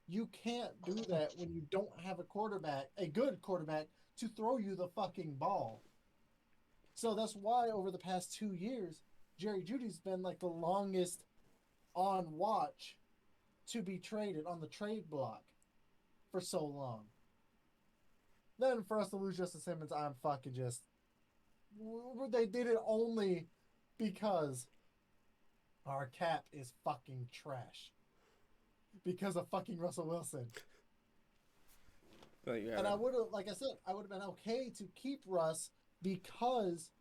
You can't do that when you don't have a good quarterback, to throw you the fucking ball. So that's why over the past 2 years, Jerry Judy's been the longest on watch to be traded on the trade block for so long. Then for us to lose Justin Simmons, I'm fucking just... They did it only because our cap is fucking trash. Because of fucking Russell Wilson. And I would have, like I said, I would have been okay to keep Russ because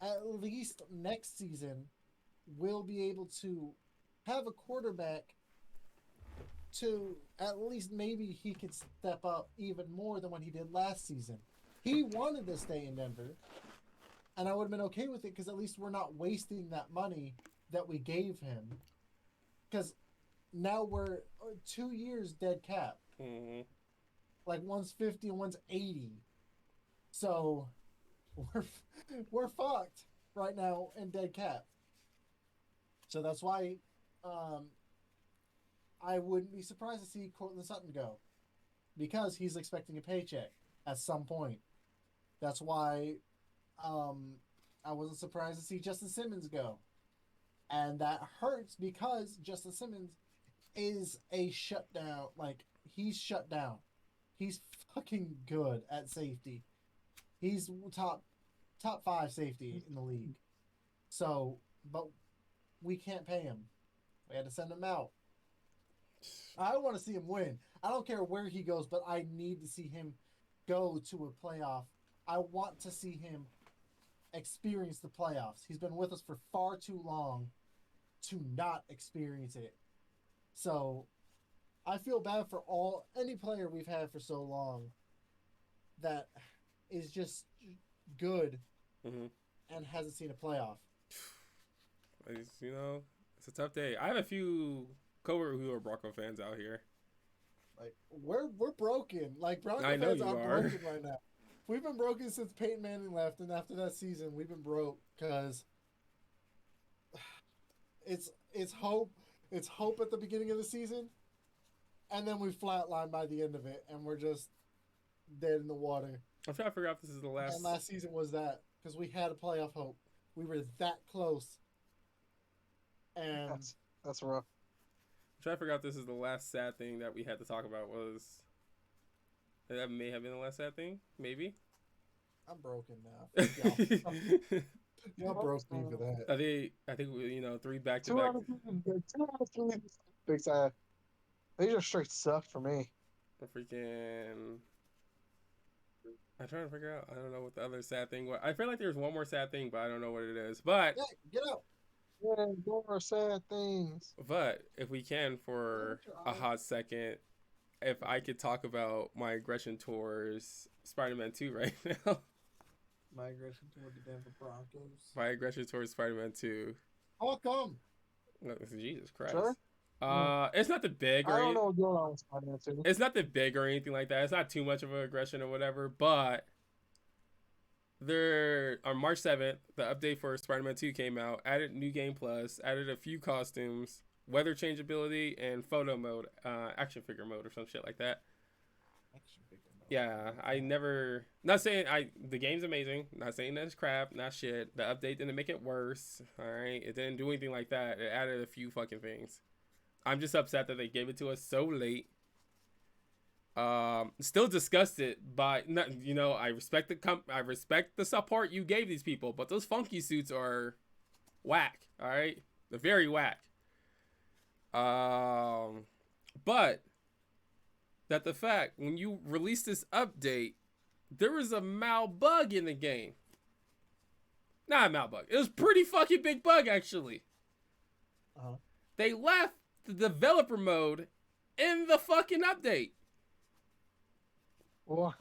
at least next season we'll be able to have a quarterback to at least maybe he could step up even more than what he did last season. He wanted to stay in Denver, and I would have been okay with it because at least we're not wasting that money that we gave him. Because now we're 2 years dead cap. Mm-hmm. One's 50 and one's 80. So we're fucked right now in dead cap. So that's why I wouldn't be surprised to see Courtland Sutton go, because he's expecting a paycheck at some point. That's why I wasn't surprised to see Justin Simmons go. And that hurts because Justin Simmons is a shutdown. He's shut down. He's fucking good at safety. He's top 5 safety in the league. So, but we can't pay him. We had to send him out. I want to see him win. I don't care where he goes, but I need to see him go to a playoff. I want to see him experience the playoffs. He's been with us for far too long to not experience it. So I feel bad for any player we've had for so long that is just good and hasn't seen a playoff. It's a tough day. I have a few coworkers who are Bronco fans out here. We're broken. Bronco I know fans you are are. broken right now. We've been broken since Peyton Manning left, and after that season, we've been broke because it's hope. It's hope at the beginning of the season, and then we flatline by the end of it, and we're just dead in the water. I'm trying to figure out if this is the last. And last season was that because we had a playoff hope. We were that close, and that's rough. I'm trying to figure out if this is the last sad thing that we had to talk about. That may have been the last sad thing, maybe. I'm broken now. Y'all broke me for that. I think 3 back-to-back. 2 out of 3 big sad. They just straight sucked for me. I'm trying to figure out. I don't know what the other sad thing was. I feel like there's one more sad thing, but I don't know what it is. But yeah, get out. Yeah, more sad things. But if we can, for a hot second, if I could talk about my aggression towards Spider-Man 2 right now. My aggression toward the Denver Broncos. My aggression towards Spider-Man 2. How come? Jesus Christ. Sure? It's not the big. I don't know what's going on with Spider-Man 2. It's not the big or anything like that. It's not too much of an aggression or whatever. But on March 7th, the update for Spider-Man 2 came out. Added New Game Plus. Added a few costumes. Weather changeability and photo mode. Action figure mode or some shit like that. Action figure mode. Yeah, I never. Not saying the game's amazing. Not saying that it's crap. Not shit. The update didn't make it worse. All right, it didn't do anything like that. It added a few fucking things. I'm just upset that they gave it to us so late. Still disgusted by you know, I respect the support you gave these people, but those funky suits are whack. All right, they're very whack. But that the fact when you release this update, there was a mal bug in the game. Not a mal bug. It was pretty fucking big bug actually. They left the developer mode in the fucking update. What?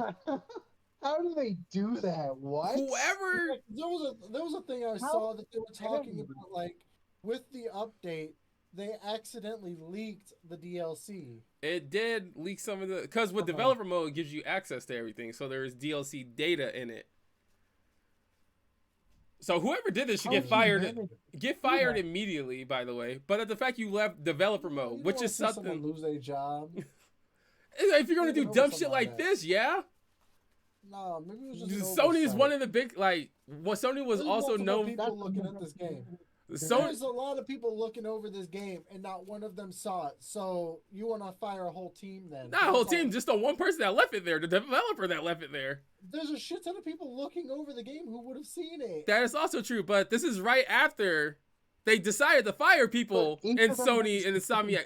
How do they do that? What? Whoever There was a thing I saw that they were talking about, like, with the update, they accidentally leaked the DLC. it did leak some of the because with developer mode it gives you access to everything, so there's DLC data in it. So whoever did this should get fired. Get fired immediately, by the way. But at the fact you left developer mode, which is something. Someone lose their job. If you're gonna do dumb shit like this, yeah. No, maybe it was just Sony is one of the big what Sony was also known. People looking at this game. Sony, There's a lot of people looking over this game, and not one of them saw it. So you want to fire a whole team then? not a whole team, just the one person that left it there, the developer that left it there. There's a shit ton of people looking over the game who would have seen it. That is also true, but this is right after they decided to fire people in Sony and Insomniac.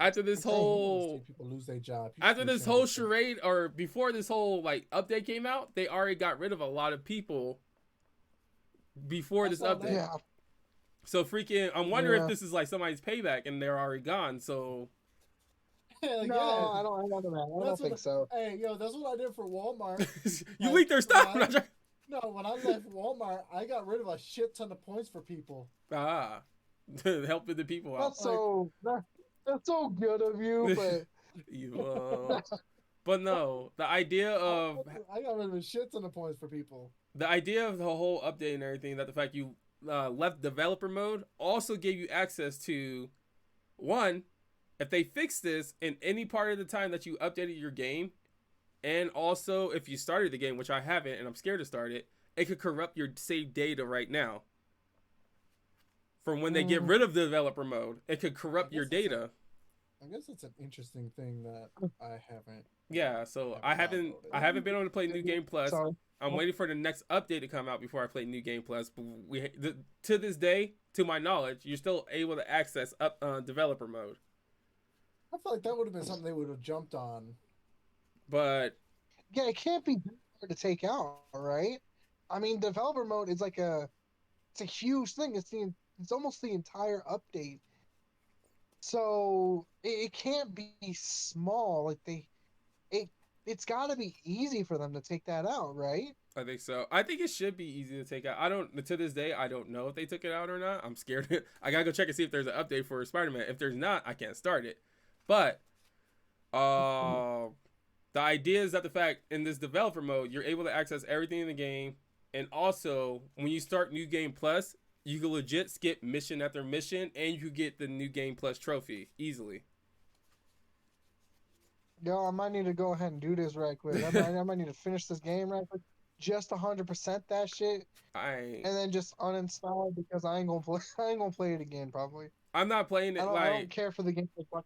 After this whole people lose their job. after this whole charade, or before this whole like update came out, they already got rid of a lot of people before this update. Yeah. So freaking, I'm wondering if this is like somebody's payback and they're already gone. So Hell No, yeah. I don't think so. Hey, yo, that's what I did for Walmart. you Like, leaked their stuff. when No, when I left Walmart, I got rid of a shit ton of points for people. Helping the people out. That's so good of you, but But no, the idea of I got rid of a shit ton of points for people. the whole update and everything, that the fact you left developer mode also gave you access to one, if they fix this in any part of the time that you updated your game, and also if you started the game, which I haven't and I'm scared to start it, it could corrupt your saved data right now. From when they get rid of the developer mode, it could corrupt your data. I guess it's an interesting thing that I haven't. Yeah, so I haven't been able to play New Game Plus. Sorry. I'm waiting for the next update to come out before I play New Game Plus. But to this day, to my knowledge, you're still able to access developer mode. I feel like that would have been something they would have jumped on. But yeah, it can't be hard to take out, right? I mean, developer mode is like it's a huge thing. It's almost the entire update. So it can't be small. Like it's got to be easy for them to take that out, right? I think so. I think it should be easy to take out. To this day, I don't know if they took it out or not. I'm scared. I gotta go check and see if there's an update for Spider-Man. If there's not, I can't start it. But the idea is that the fact in this developer mode, you're able to access everything in the game, and also when you start New Game Plus, you can legit skip mission after mission, and you get the New Game Plus trophy easily. Yo, I might need to go ahead and do this right quick. I might need to finish this game right quick. Just 100% that shit, and then just uninstall it because I ain't gonna play. I ain't gonna play it again probably. I'm not playing it I don't care for the game as much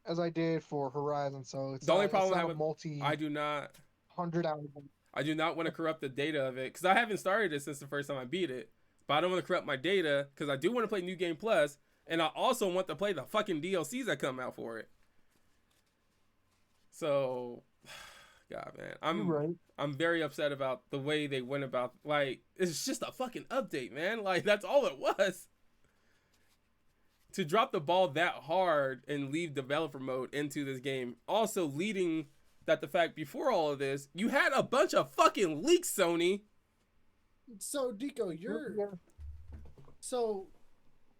as I did for Horizon. So it's the only problem I have have. I do not 100 hours. I do not want to corrupt the data of it because I haven't started it since the first time I beat it. But I don't want to corrupt my data because I do want to play New Game Plus, and I also want to play the fucking DLCs that come out for it. So, God, man, I'm very upset about the way they went about. Like, it's just a fucking update, man. Like, that's all it was. To drop the ball that hard and leave developer mode into this game, also leading that the fact before all of this, you had a bunch of fucking leaks, Sony. So, Deco, so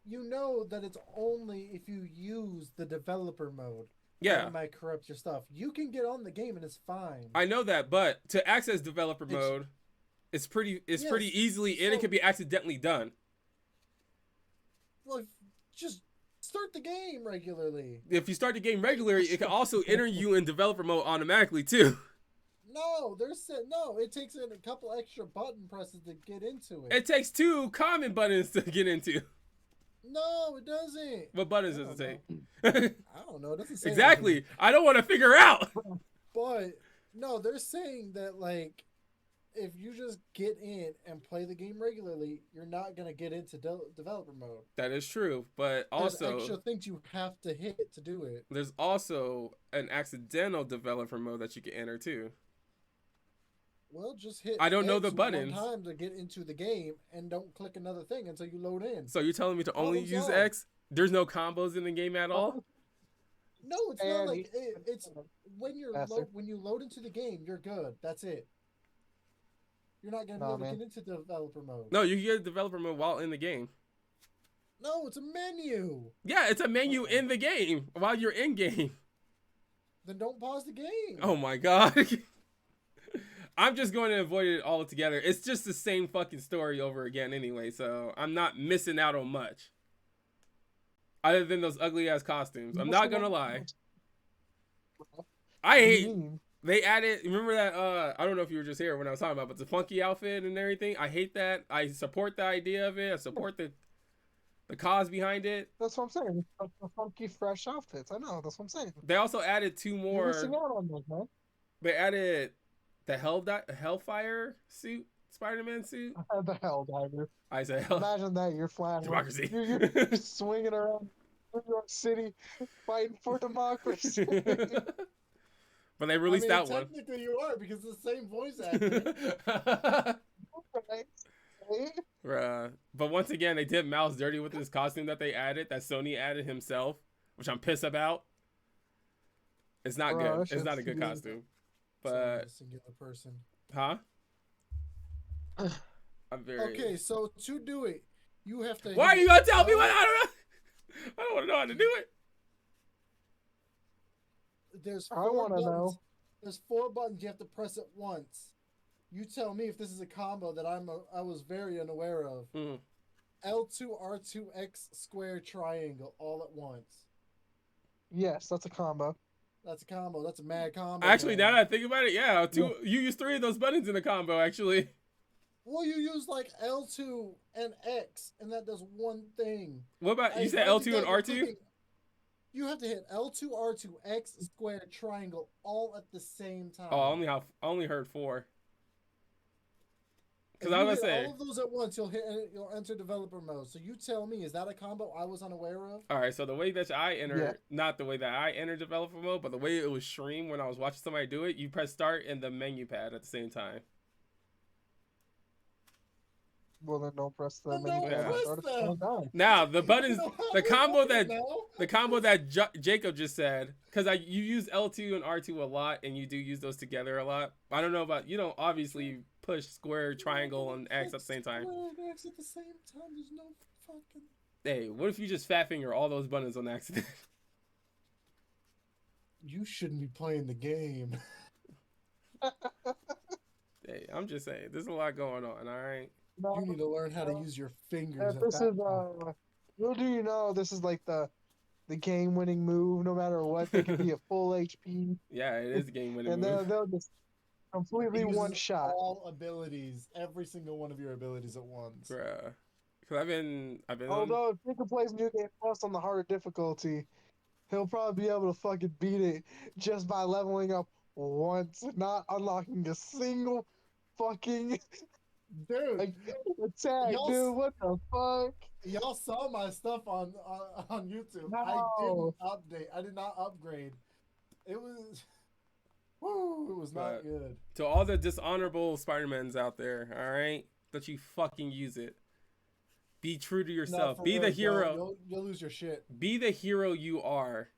you know that it's only if you use the developer mode. Yeah. That might corrupt your stuff. You can get on the game and it's fine. I know that, but to access developer mode, it's pretty easily, and it can be accidentally done. Like, just start the game regularly. If you start the game regularly, it can also enter you in developer mode automatically too. No, no. It takes in a couple extra button presses to get into it. It takes 2 common buttons to get into. No, it doesn't. What buttons I does don't it know. take? I don't know. It doesn't say Exactly. anything. I don't want to figure out. But no, they're saying that like if you just get in and play the game regularly, you're not gonna get into developer mode. That is true, but There's also extra things you have to hit to do it. there's also an accidental developer mode that you can enter too. Well, just hit. I don't know X the buttons. one time to get into the game, and don't click another thing until you load in. So you're telling me to only Problem use solved. X? There's no combos in the game at all? No, it's not And like it's when you're Faster. when you load into the game, you're good. That's it. You're not gonna be Nah, able to man. get into developer mode. No, you can get developer mode while in the game. No, it's a menu. Yeah, it's a menu in the game while you're in game. Then don't pause the game. Oh my god. I'm just going to avoid it altogether. It's just the same fucking story over again anyway, so I'm not missing out on much. Other than those ugly ass costumes. I'm not gonna lie. I hate they added, remember that I don't know if you were just here when I was talking about, but the funky outfit and everything. I hate that. I support the idea of it. I support the cause behind it. That's what I'm saying. The funky, fresh outfits. I know. That's what I'm saying. They also added 2 You're more. missing out on those, man. They added the Hellfire suit, Spider-Man suit. The hell, diver. I said hell. Imagine that. You're flying. Democracy. You're swinging around New York City, fighting for democracy. But they released that one. Technically, you are because it's the same voice actor. Bruh. But once again, they did Mouse dirty with this costume that they added, that Sony added himself, which I'm pissed about. It's not Bro, that good. It's shit's not a good beautiful. costume. Sorry, But, a singular person. huh? I'm very... Okay, so to do it, you have to. Why are hit you gonna tell me what? I don't know. I don't want to know how to do it. There's I 4 wanna buttons. know. There's 4 buttons. You have to press it once. You tell me if this is a combo that I was very unaware of. Mm. L2 R2 X square triangle all at once. Yes, that's a combo. That's a combo. That's a mad combo. Actually, now man. that I think about it, yeah, you use 3 of those buttons in a combo, actually. Well, you use like L2 and X, and that does one thing. What about, you I said think L2 that and you're R2? clicking- You have to hit L2 R2 X square triangle all at the same time. Oh, I only heard 4. If Because I you was hit gonna say, all of those at once, you'll enter developer mode. So you tell me, is that a combo I was unaware of? all right, so the way that I enter, Yeah. not the way that I enter developer mode, but the way it was streamed when I was watching somebody do it, you press start and the menu pad at the same time. Well, then don't press the Then menu don't button. press Start at the them. same time. Now, the buttons, You don't have the to combo open that, it now. the combo that Jacob just said, because you use L2 and R2 a lot, and you do use those together a lot. I don't know about, you don't obviously push square, triangle, and X at the same time. Square and X at the same time. There's no fucking. Hey, what if you just fat finger all those buttons on accident? You shouldn't be playing the game. Hey, I'm just saying, there's a lot going on, all right? No, You need to learn how to use your fingers. at this that is point. little do you know, this is like the game-winning move. No matter what, they can be at full HP, Yeah, it is a game winning and move. they'll just completely Uses one shot. all abilities, every single one of your abilities at once. Bruh. Because I've been on, Although if Jacob plays New Game Plus on the harder difficulty, he'll probably be able to fucking beat it just by leveling up once, not unlocking a single fucking Dude, attack, Y'all dude. What the fuck? y'all saw my stuff on YouTube. I No. didn't update. I did not upgrade. It was, woo, it was not But- good. to all the dishonorable Spider-Mans out there, all right? That you fucking use it. Be true to No, yourself. for Be real, the bro. hero. You'll lose your shit. Be the hero you are.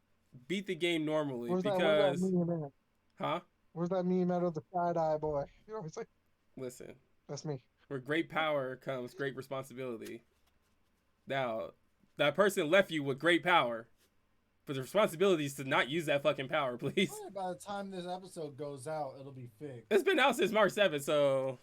Beat the game normally Where's that because, meme at? huh? Where's that meme out of the side-eye boy? You know, it's like, Listen, that's me. with great power comes great responsibility. Now, that person left you with great power, but the responsibility is to not use that fucking power, please. Probably by the time this episode goes out, it'll be fixed. It's been out since March 7th, so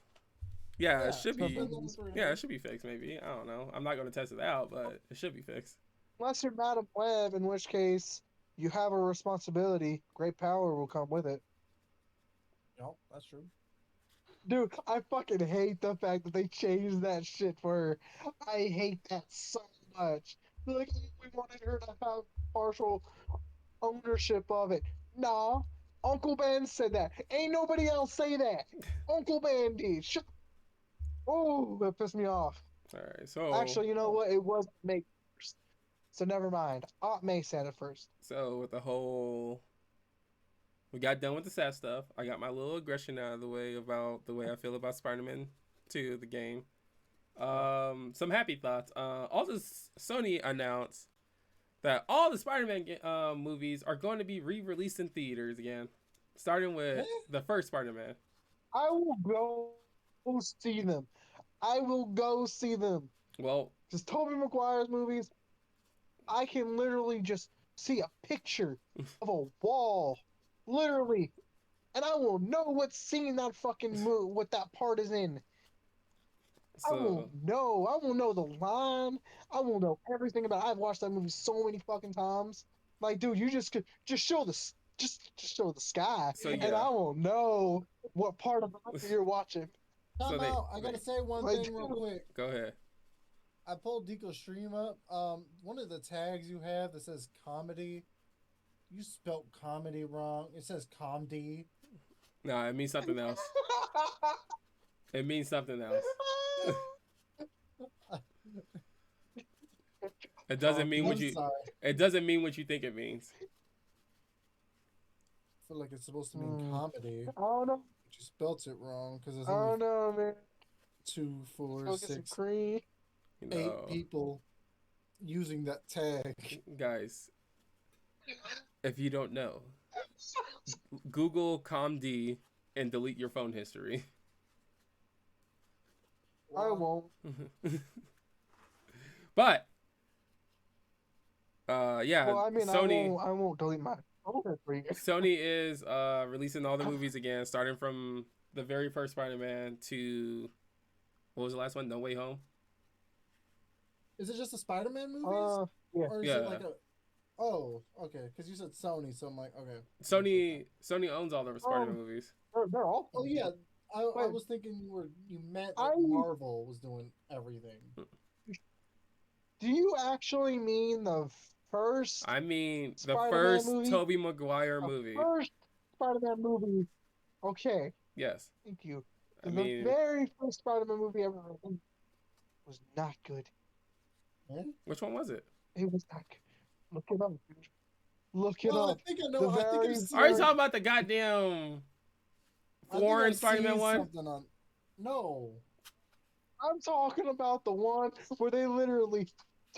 yeah, it should it's be. been almost 3 Yeah, it months. should be fixed. Maybe I don't know. I'm not gonna test it out, but it should be fixed. Unless you're Madam Web, in which case you have a responsibility. Great power will come with it. Yep, that's true. Dude, I fucking hate the fact that they changed that shit for her. I hate that so much. Like, we wanted her to have partial ownership of it. Nah, Uncle Ben said that. Ain't nobody else say that. Uncle Ben did. Oh, that pissed me off. All right, so Actually, you know what? It was May first, so never mind. Aunt May said it first. with the whole, we got done with the sad stuff. I got my little aggression out of the way about the way I feel about Spider-Man 2, the game. Some happy thoughts. All this Sony announced that all the Spider-Man movies are going to be re-released in theaters again, starting with the first Spider-Man. I will go see them. I will go see them. Well, Because Tobey Maguire's movies, I can literally just see a picture of a wall, literally, and I will know what scene that fucking what that part is in. I will so know. I will know the line. I will know everything about it. I've watched that movie so many fucking times. Like, dude, you just show the just show the sky, so and yeah, I will know what part of the movie you're watching. so Time out. I gotta say one Like, thing real quick. go ahead. I pulled Deco's stream up. One of the tags you have that says comedy, you spelt comedy wrong. It says comedy. No, it means something else. It means something else. It doesn't mean what I'm you. sorry. It doesn't mean what you think it means. I feel like it's supposed to mean comedy, I don't know. but you spelt it wrong because there's I only don't know, man. 2, 4, Go get some 6, cream. 8 people using that tag. Guys, if you don't know, Google ComD and delete your phone history. I won't. But yeah, Well, I mean, Sony I won't delete my phone for you. Sony is releasing all the movies again, starting from the very first Spider-Man to what was the last one? No Way Home. Is it just the Spider-Man movies? Yeah. Or is Yeah. it like a... Oh, okay. Because you said Sony, so I'm like, okay. Sony owns all the Spider-Man movies. They're all. Oh, yeah. I Wait. was thinking you meant I- that Marvel was doing everything. Do you actually mean the first? I mean, the Spider-Man first movie? Tobey Maguire The movie. first Spider-Man movie. Okay, Yes. thank you. I The mean, very first Spider-Man movie ever released was not good. which one was it? It was not good. Look it up. Dude. Look it Well, up. I think I know. The I think very- I've seen, Are you talking about the goddamn I think foreign I've Spider-Man seen one? something on... No. I'm talking about the one where they literally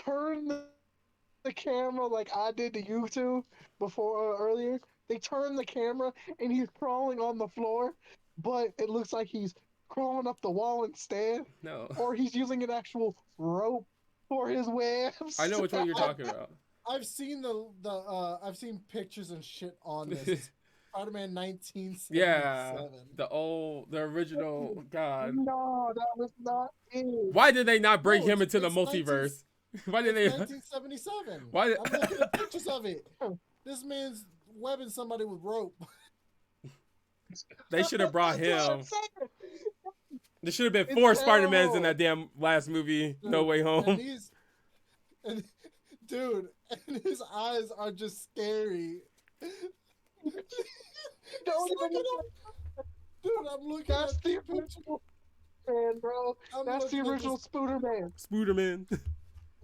turn the camera like I did to you two before earlier. They turn the camera and he's crawling on the floor, but it looks like he's crawling up the wall instead, No. or he's using an actual rope for his webs. I know which one you're talking about. I've seen I've seen pictures and shit on this. It's Spider-Man 1977. Yeah, the original. God, No, that was not it. why did they not bring No, him it's- into the it's multiverse? Why did It's they? 1977. Why- I'm looking at pictures of it. This man's webbing somebody with rope. They should have brought That's what I'm him. saying. There should have been It's 4 Spider-Mans in terrible. that damn last movie. No Dude, Way And Home. dude, and his eyes are just scary. Don't Just even- look at him. Dude, I'm looking That's at the picture. original man, bro. I'm That's the looking at original this- Spooderman. Spooderman.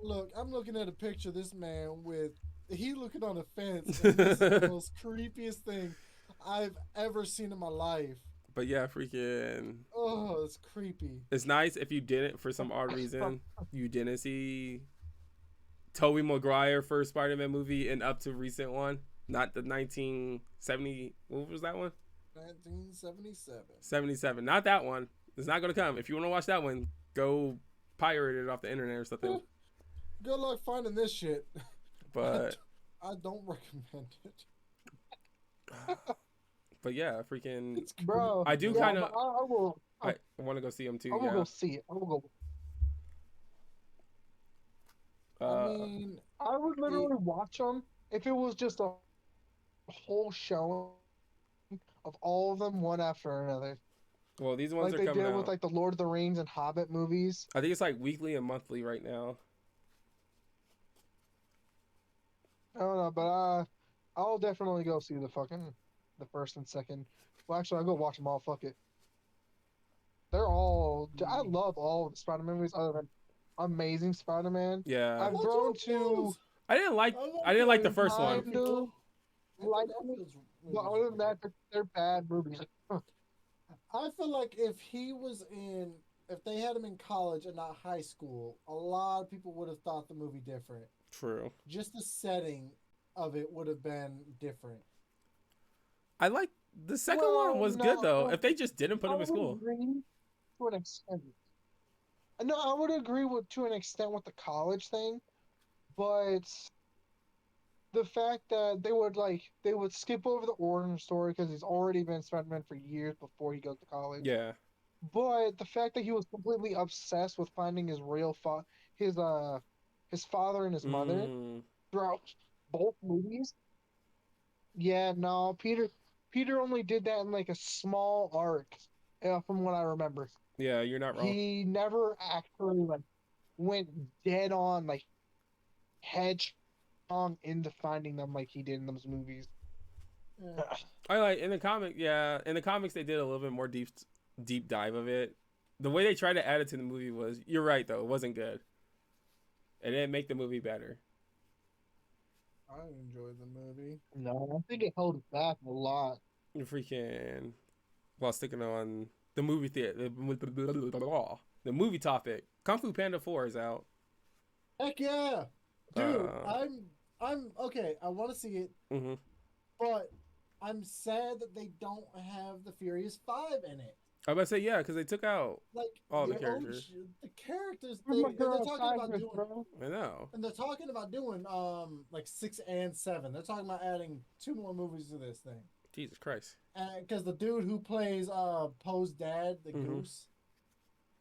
Look, I'm looking at a picture of this man with he looking on a fence. And this is the most creepiest thing I've ever seen in my life. But yeah, freaking. Oh, it's creepy. It's nice if you didn't, for some odd reason, you didn't see Tobey Maguire first Spider-Man movie and up to recent one. Not the 1970. What was that one? 1977. 77. Not that one. It's not gonna come. If you want to watch that one, go pirate it off the internet or something. Good luck finding this shit. But I don't recommend it. but yeah, freaking. It's Bro, I do yeah, kinda- but I will. I want to go see him too. I will Yeah. go see it. I will go. I mean, I would literally watch them if it was just a whole showing of all of them one after another, well, these ones like are they coming did with out. like the Lord of the Rings and Hobbit movies. I think it's like weekly and monthly right now. I don't know, but I'll definitely go see the first and second. Well, actually, I'll go watch them all. Fuck it. They're all. I love all of the Spider-Man movies other than Amazing Spider-Man. Yeah, I've What's grown up with to those? I didn't like. I I like didn't like the Amazing first one. kind of Spider-Man. I think like I them, those but movies other than were that, they're bad movies. I feel like if they had him in college and not high school, a lot of people would have thought the movie different. True. Just the setting of it would have been different. I like the second one Well, was good though. no, If they just didn't put I him in would school. agree to an extent. No, I would agree with to an extent with the college thing, but the fact that they would skip over the origin story because he's already been Spider-Man for years before he goes to college. Yeah. But the fact that he was completely obsessed with finding his his father and his mother Mm, throughout both movies. Yeah, no, Peter only did that in like a small arc, from what I remember. yeah, you're not wrong. He never actually like went dead on like headstrong into finding them like he did in those movies. Yeah. I like in the comic. Yeah, in the comics they did a little bit more deep dive of it. The way they tried to add it to the movie was. You're right though. It wasn't good. It didn't make the movie better. I enjoyed the movie. No, I think it held it back a lot. Freaking. While sticking on the movie theater, the movie topic. Kung Fu Panda 4 is out. Heck yeah, dude! Uh, I'm okay. I want to see it, mm-hmm. but I'm sad that they don't have the Furious Five in it. I was about to say yeah, because they took out Like all the characters. the characters Oh my and they're God, talking about Cypress, doing bro. I know. and they're talking about doing like 6 and 7. They're talking about adding 2 more movies to this thing. Jesus Christ. Because the dude who plays Poe's dad, the Mhm. Goose,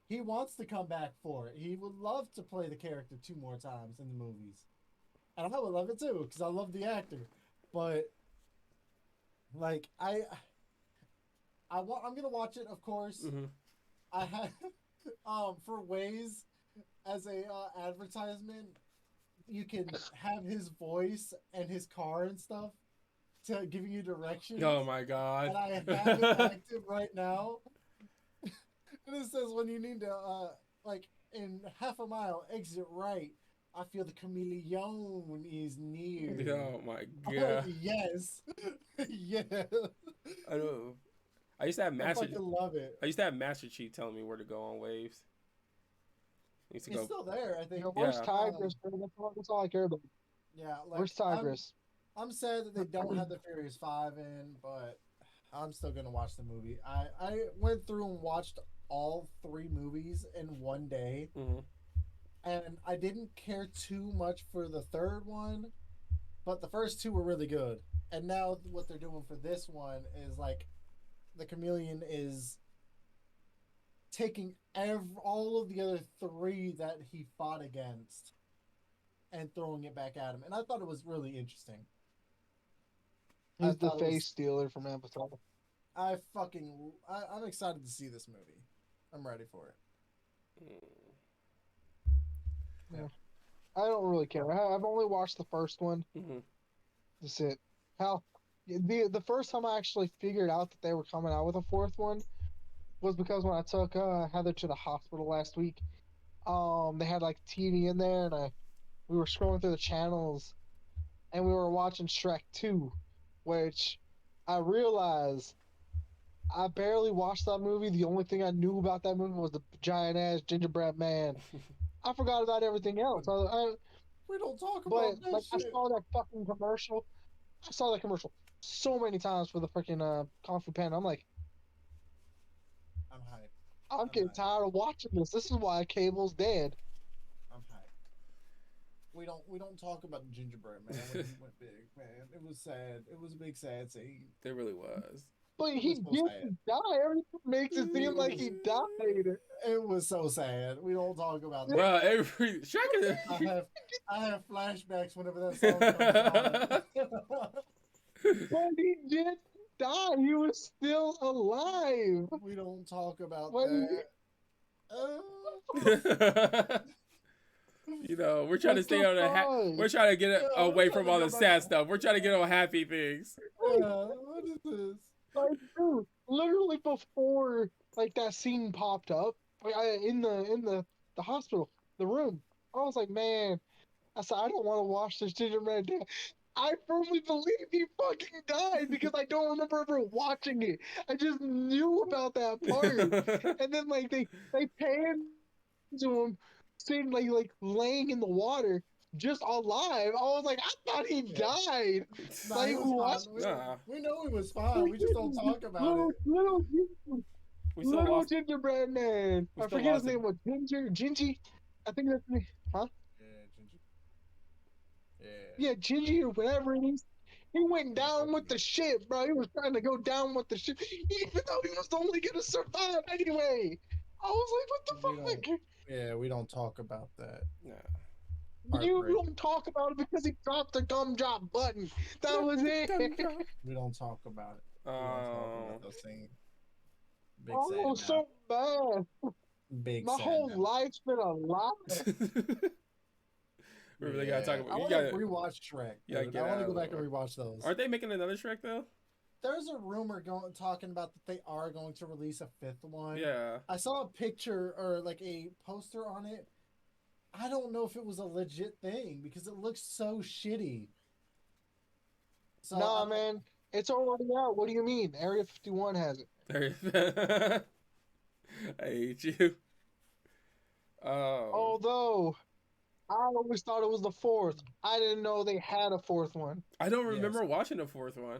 he wants to come back for it. He would love to play the character 2 more times in the movies, and I would love it too because I love the actor. But like I'm gonna watch it, of course. Mm-hmm. I had for Waze as a advertisement, you can have his voice and his car and stuff to giving you directions. Oh my God. And I have it active right now. And it says when you need to like in half a mile exit right. I feel the chameleon is near. Oh my God. Yes. Yeah. I know. I used to have I Master. fucking love it. I used to have Master Chief telling me where to go on waves. I used to It's go. still there, I think. Where's Yeah. Tigress, bro? That's all I care about. Yeah, like Where's Tigress? I'm sad that they don't have the Furious 5 in, but I'm still gonna watch the movie. I went through and watched all 3 movies in one day, Mm-hmm. and I didn't care too much for the third one, but the first 2 were really good. And now what they're doing for this one is like the chameleon is taking all of the other 3 that he fought against and throwing it back at him, and I thought it was really interesting. I He's the thought it was- face stealer from Avatar. I'm excited to see this movie. I'm ready for it. I don't really care. I've only watched the first one. Mm-hmm. That's it. How the first time I actually figured out that they were coming out with a 4th one was because when I took Heather to the hospital last week, they had like TV in there, and we were scrolling through the channels, and we were watching Shrek 2, which I realized I barely watched that movie. The only thing I knew about that movie was the giant ass gingerbread man. I forgot about everything else. We don't talk But about that like I shit. saw that fucking commercial. I saw that commercial so many times for the freaking Kung Fu Panda. I'm like, I'm hyped. I'm getting tired of watching this. This is why cable's dead. I'm hyped. We don't talk about gingerbread man when he went big, man. It was sad. It was a big sad scene. It really was. But It he was so sad. didn't die. Everything makes it seem like he died. It was so sad. We don't talk about that. Bro, every Shrek I is. have flashbacks whenever that song comes on. But he didn't die. He was still alive. We don't talk about When, that. You know, we're trying to what stay the on the fuck? we're trying to get Yeah, we're away trying from to all go the back sad to- stuff. We're trying to get on happy things. What is this? Like, dude, literally before like that scene popped up, like, in the hospital, the room, I was like, man, I said I don't want to watch this gingerbread man. I firmly believe he fucking died because I don't remember ever watching it. I just knew about that part, and then like they panned to him, sitting like laying in the water, just alive. I was like, I thought he died. Nah, Like he was what? fine. Nah. We know he was fine. We just don't talk about it. We still Little lost. gingerbread man. We I still forget his lost name was Gingy. I think that's the name. Huh? Yeah, Ginger. Yeah. Yeah, Gingy or whatever it is. He went down with the ship, bro. He was trying to go down with the ship, even though he was only gonna survive anyway. I was like, what the fuck? Yeah, we don't talk about that. Nah. You Heartbreak. don't talk about it because he dropped the gumdrop button. That was it. We don't talk about it. We don't talk about those things. Big sad Oh, about so bad. it. Big My sad whole about life's been a lie. it. We really gotta talk about. I You want gotta. to rewatch Shrek. Yeah, Dude. get I want to out go back of and rewatch those. Aren't they making another Shrek though? There's a rumor talking about that they are going to release a fifth one. Yeah. I saw a picture or like a poster on it. I don't know if it was a legit thing because it looks so shitty. So Nah, man. It's already out. What do you mean? Area 51 has it. I hate you. Oh. Although, I always thought it was the fourth. I didn't know they had a fourth one. I don't remember watching the fourth one.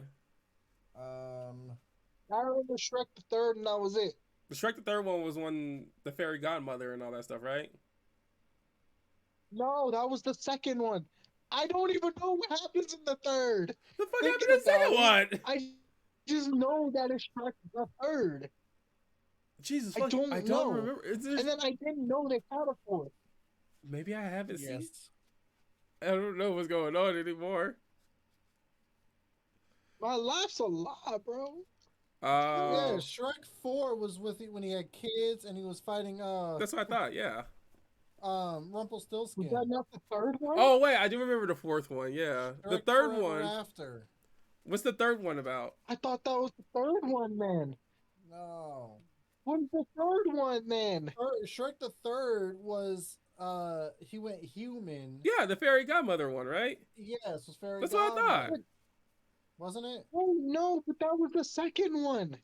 I remember Shrek the third, and that was it. The Shrek the third one was when the fairy godmother and all that stuff, right? No, that was the second one. I don't even know what happens in the third. The fuck Thinking happened in the second about one? I just know that it's Shrek the third. Jesus, I fuck, don't I don't know. remember. Is there... And then I didn't know they had a fourth. Maybe I haven't seen. yes. I don't know what's going on anymore. My life's a lie, bro. Yeah, Oh, Shrek 4 was with it when he had kids and he was fighting that's what I thought. Yeah. Rumpelstiltskin. Was that not the third one? Oh wait, I do remember the fourth one. Yeah, the Shrek third Forever one. After. What's the third one about? I thought that was the third one, man. No. What is the third one, then? Shrek the third was he went human. Yeah, the fairy godmother one, right? Yes, was fairy. That's what I thought. godmother. Wasn't it? Oh no, but that was the second one.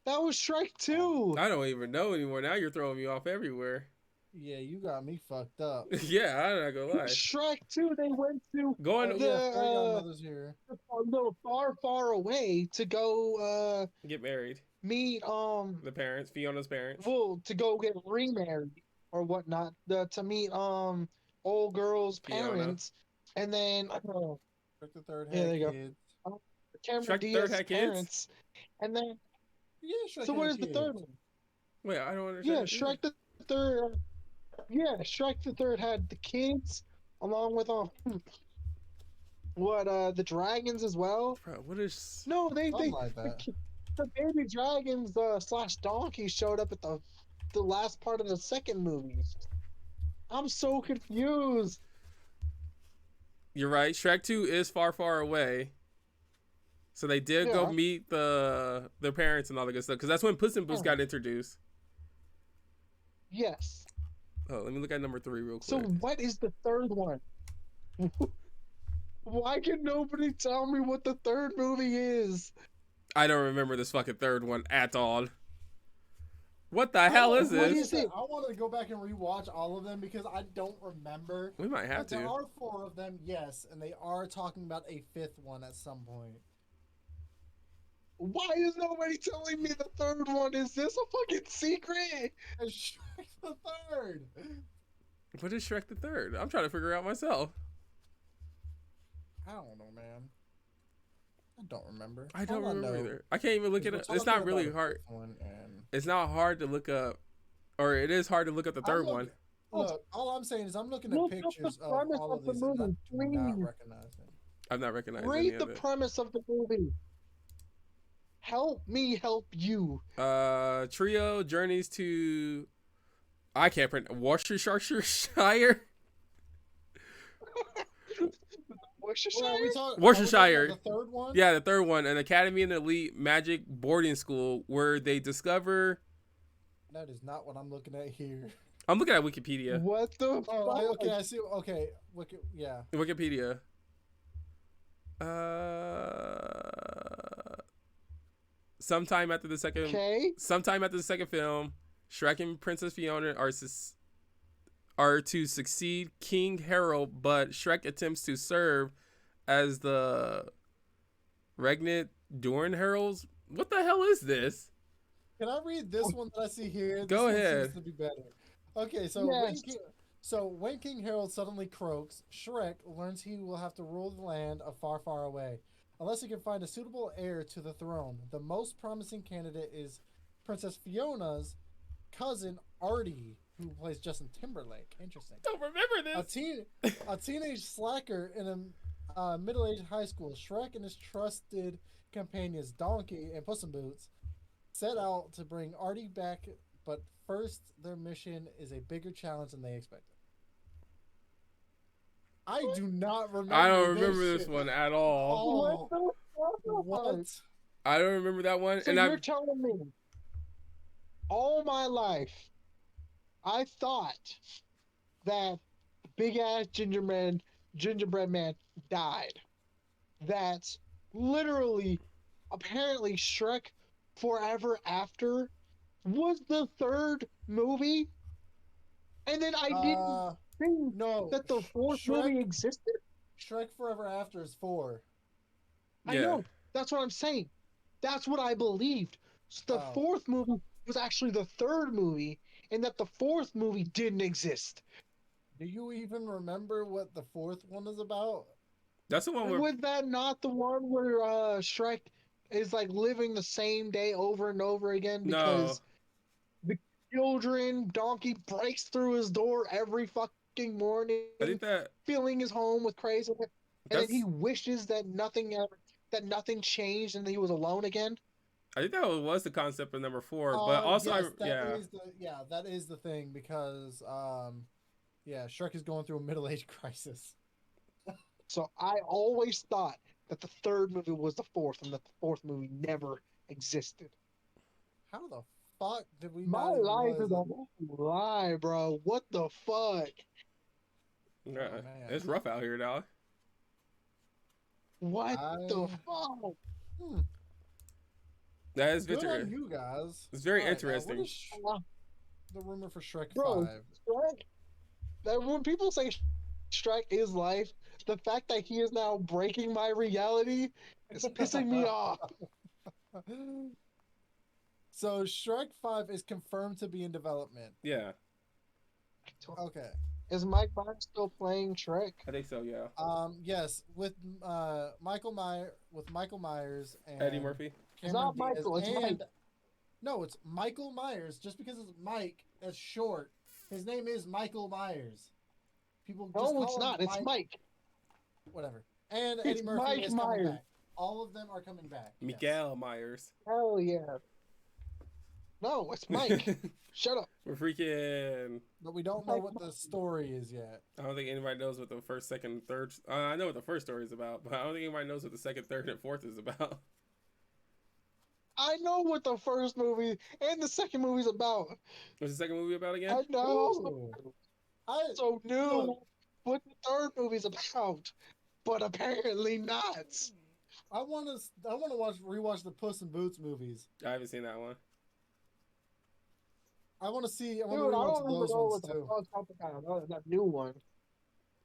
That was Shrek 2. I don't even know anymore. Now you're throwing me off everywhere. Yeah, you got me fucked up. Yeah, I'm not gonna lie. Shrek 2, they went to Going Oh, to yeah, fairy godmother's here. a little far away to go get married. meet The parents, Fiona's parents. well, to go get remarried or whatnot, to meet old girl's Fiona. parents, and then Shrek the third Yeah, had there you go. kids. Cameron Shrek the third Diaz's had kids? parents, and then Yeah, Shrek so had what is the kids. third one? Wait, I don't Yeah, understand. Shrek the third. Yeah, Shrek the third had the kids along with the dragons as well. Bro, what is? No, Something like that. the baby dragons slash donkeys showed up at the last part of the second movie. I'm so confused. You're right. Shrek 2 is far, far away. So they did go Yeah. meet their parents and all the good stuff because that's when Puss in Boots Oh. got introduced. Yes. Oh, let me look at number 3 real quick. So what is the third one? Why can nobody tell me what the third movie is? I don't remember this fucking third one at all. What the hell is What this? is it? I wanted to go back and rewatch all of them because I don't remember. We might have But there to. are 4 of them, yes, and they are talking about a 5th one at some point. Why is nobody telling me the third one? Is this a fucking secret? And Shrek the third. What is Shrek the third? I'm trying to figure out myself. I don't know, man. I don't remember. I don't All remember know either. I can't even look is it we're up. It's talking not about really a hard. fifth one, and It's not hard to look up, or it is hard to look up the I'm third looking. one. Look, all I'm saying is I'm looking at Look up the pictures of premise all of of the these, and I movie, do not please. recognize them. I've not recognized any Read the of it. premise of the movie. Help me help you. Trio journeys to I can't pronounce Worcestershire. Worcestershire? Well, are we talking about Worcestershire. the third one? Yeah, the third one, an academy and elite magic boarding school where they discover. That is not what I'm looking at here. I'm looking at Wikipedia. What the Oh, fuck? okay, I see. Okay, yeah. Wikipedia. Sometime after the second. Okay. Sometime after the second film, Shrek and Princess Fiona are to succeed King Harold, but Shrek attempts to serve as the regnant Dorn Heralds. What the hell is this? Can I read this one that I see here? This Go one ahead. seems to be better. Okay, so Yes. when King Harold suddenly croaks, Shrek learns he will have to rule the land of far, far away. Unless he can find a suitable heir to the throne. The most promising candidate is Princess Fiona's cousin Artie, who plays Justin Timberlake. Interesting. Don't remember this. A teenage slacker in a middle-aged high school, Shrek and his trusted companions Donkey and Puss in Boots set out to bring Artie back, but first their mission is a bigger challenge than they expected. I do not remember. I don't remember this shit. one at all. What? I don't remember that one. So and you're telling me all my life I thought that big ass gingerbread man died. That's literally apparently Shrek Forever After was the third movie. And then I didn't think No. that the fourth movie existed. Shrek Forever After is 4. I Yeah. know. That's what I'm saying. That's what I believed. So the Oh. fourth movie was actually the third movie, and that the fourth movie didn't exist. Do you even remember what the fourth one is about? That's the one where. Was that not the one where Shrek is like living the same day over and over again because the children Donkey breaks through his door every fucking morning, I think filling his home with crazy, and then that's. he wishes that nothing changed and that he was alone again. I think that was the concept of number 4, but also yes, yeah. that is the thing because Shrek is going through a middle-age crisis. So I always thought that the third movie was the fourth, and that the fourth movie never existed. How the fuck did we? My not life is a realize lie, bro. What the fuck? Yeah, man. it's rough out here, dog. What the I- fuck? That is Good on interesting. you guys. It's very All right, now, interesting. what is the rumor for Shrek Bro, 5? Shrek. That when people say Shrek is life, the fact that he is now breaking my reality is pissing me off. So Shrek 5 is confirmed to be in development. Yeah, Okay. Is Mike Myers still playing Shrek? I think so. Yeah. Yes, with Michael Myers and Eddie Murphy. It's not Diaz Michael, it's and- Mike. No, it's Michael Myers. Just because it's Mike, that's short. His name is Michael Myers. People just No, call it's him not. It's Mike. Whatever. And It's Eddie Murphy Mike is coming Myers. back. All of them are coming back. yes. Miguel Myers. Hell yeah. No, it's Mike. Shut up. We're freaking. But we don't know what the story is yet. I don't think anybody knows what the first, second, third. I know what the first story is about, but I don't think anybody knows what the second, third, and fourth is about. I know what the first movie and the second movie's about. What's the second movie about again? I know. Ooh. I Also knew look, what the third movie's about, but apparently not. I want to rewatch the Puss in Boots movies. I haven't seen that one. I want to Dude, I rewatch don't even those know ones what the too. fuck's up with that new one.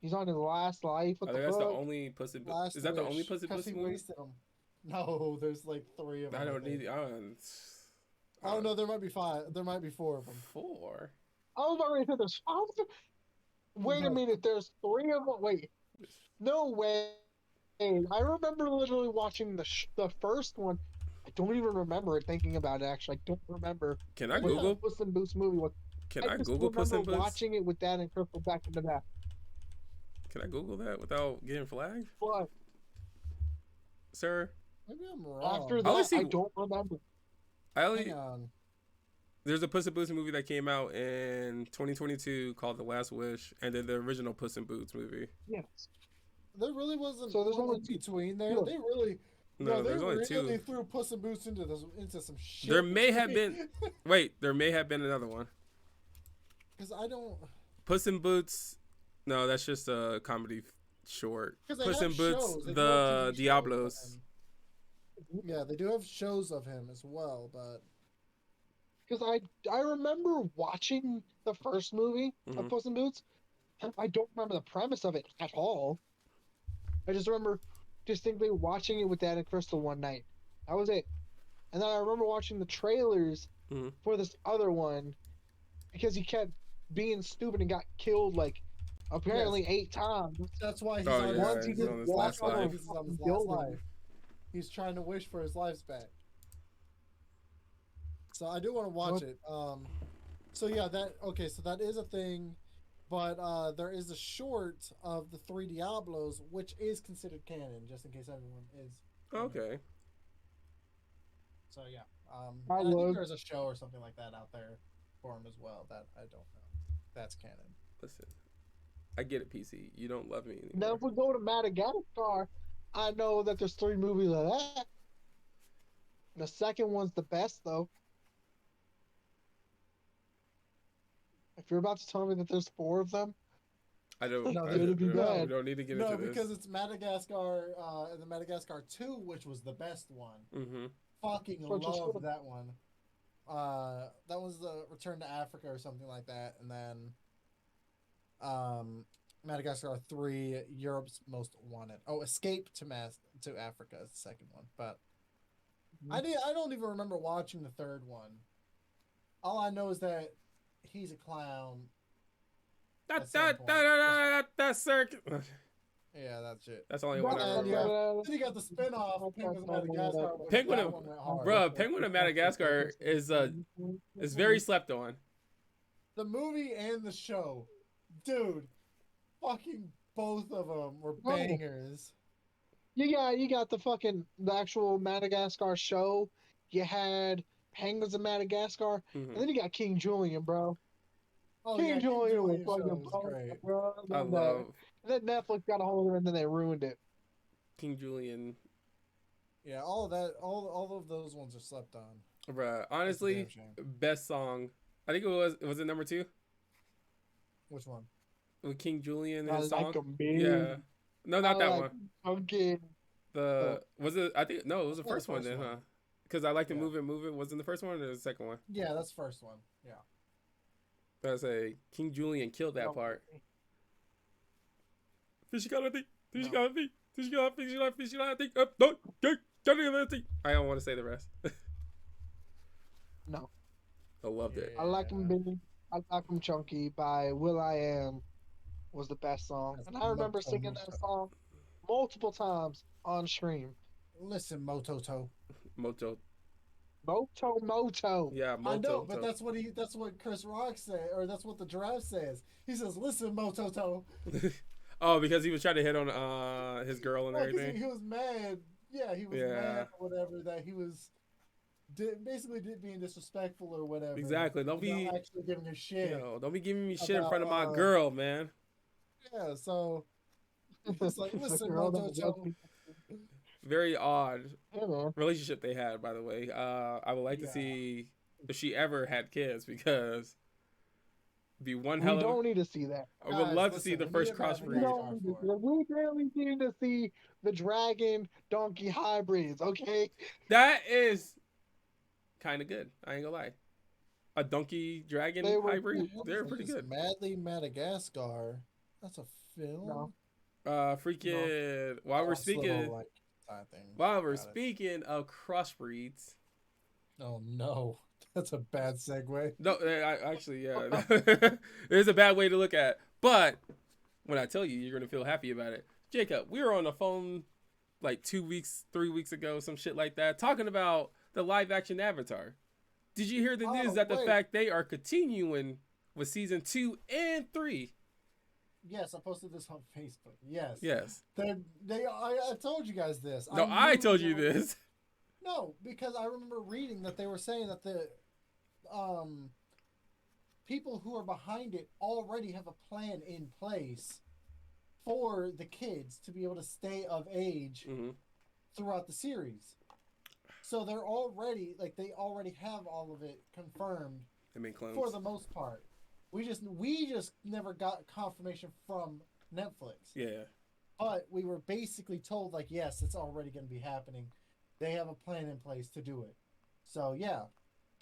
He's on his last life. What I the think that's the fuck? only Puss in Boots. Last Is that the Wish, only Puss in 'cause Boots he movie? wasted them. No, there's like 3 of them. I don't think. need. I don't. Oh no, there might be 5. There might be 4 of them. 4. I was already said there's 5. Wait a No. minute, there's 3 of them. Wait, no way. I remember literally watching the first one. I don't even remember it. Thinking about it, actually, I don't remember Can I Oh, what yeah. the Google? Puss in Boots movie was. Can I I just Google Puss remember in Boots? watching it with Dad and Crystal back in the back. Can I Google that without getting flagged, But sir? Maybe I'm after wrong. I only that, see. I don't remember. I Hang only. on. There's a Puss in Boots movie that came out in 2022 called The Last Wish, and then the original Puss in Boots movie. Yes. There really wasn't So there's one only in two. between there. Two. They really, No, they there's only really two. threw Puss in Boots into some shit. There may have been. Wait, there may have been another one. Because I don't. Puss in Boots. No, that's just a comedy short. Because Puss in Boots, shows. They do have the TV shows Diablos. of him. Yeah, they do have shows of him as well, but Because I remember watching the first movie Mhm. of Puss in Boots. And I don't remember the premise of it at all. I just remember distinctly watching it with Dad and Crystal one night. That was it. And then I remember watching the trailers Mhm. for this other one because he kept being stupid and got killed like apparently 8 times. that's why he's Oh, on yeah, Once he his, he's just on his walked last on a life. He's on his last building. life. He's trying to wish for his lives back. So I do want to watch What? it. So yeah, so that is a thing, but there is a short of the three Diablos, which is considered canon, just in case everyone is. Okay. So yeah, I and I think would. there's a show or something like that out there for him as well. That I don't know. That's canon. Listen, I get it, PC. You don't love me anymore. Now, if we go to Madagascar, I know that there's 3 movies of that. The second one's the best, though. If you're about to tell me that there's 4 of them, I don't. No, I it'd be don't- bad. We don't need to get No, into this. because it's Madagascar, and the Madagascar 2, which was the best one. Mm-hmm. Fucking Which was love good. that one. That was the Return to Africa or something like that, and then, Madagascar 3, Europe's Most Wanted. Oh, Escape to Africa is the second one, but I don't even remember watching the third one. All I know is that he's a clown. That circuit. Yeah, that's it. That's only one I Then you, remember. then you got the spin-off Penguins of Madagascar. which Penguin that of- one went hard. Bruh, Penguin of Madagascar is very slept on. The movie and the show, dude, fucking both of them were No. bangers. You got the actual Madagascar show. You had Penguins of Madagascar, Mhm. and then you got King Julian, bro. Oh King yeah, King Julian was Julian show fucking was fun, great. bro. I And love then Netflix got a hold of it, and then they ruined it. King Julian. Yeah, all of that, all of those ones are slept on. Bruh, It's a honestly, damn shame. best song. I think was it number 2? Which one? With King Julian I and his like song? 'em big. Yeah. No, not I that like one. 'em big. Was it? I think no, it was the Yeah, the first one first then, one. huh? Because I like to Yeah. move it. Wasn't the first one or the second one? Yeah, that's the first one. Yeah. I say King Julian killed that No. part. Fishy got a thing. Fishy got a thing. Fishy got a thing. Up, don't get a thing. I don't want to say the rest. No. I loved it. I like 'em big. I like 'em chunky by Will.i.am was the best song. That's And I remember Moto singing Moto. that song multiple times on stream. Listen, Mototo. Moto. Moto. Yeah, Moto. I know, but that's what Chris Rock said, or that's what the giraffe says. He says, "Listen, Mototo." Oh, because he was trying to hit on his girl and Well, 'cause everything. he was mad. Yeah, he was Yeah. mad or whatever that he was basically being disrespectful or whatever. Exactly. Don't be actually giving a shit. don't be giving me shit in front of my About, girl, man. Yeah, so it's like, The listen, girl that was Mototo. Very odd Yeah, man. relationship they had, by the way. I would like to Yeah. see if she ever had kids because it'd be one We hell of. don't need to see that. I would Guys, love to listen, see the we first need about- We crossbreed. don't need to see that. We barely need to see the dragon donkey hybrids, okay? That is kind of good. I ain't gonna lie. A donkey dragon They were- hybrid, What they're is pretty this? good. Madly Madagascar. That's a film. No. Freaking while we're Oh, it's a little, speaking like, side thing. while we're Got it. speaking of crossbreeds. Oh no, that's a bad segue. No, actually, yeah, there's a bad way to look at it. But when I tell you, you're gonna feel happy about it. Jacob, we were on the phone like 2 weeks, 3 weeks ago, some shit like that, talking about the live action Avatar. Did you hear the news that the wait. fact they are continuing with season 2 and 3? Yes, I posted this on Facebook. Yes. Yes. I told you guys this. No, I knew told they you were- this. No, because I remember reading that they were saying that the people who are behind it already have a plan in place for the kids to be able to stay of age Mm-hmm. throughout the series. So they're already they already have all of it confirmed I mean, clones. for the most part. We just never got confirmation from Netflix. Yeah. But we were basically told yes, it's already going to be happening. They have a plan in place to do it. So yeah,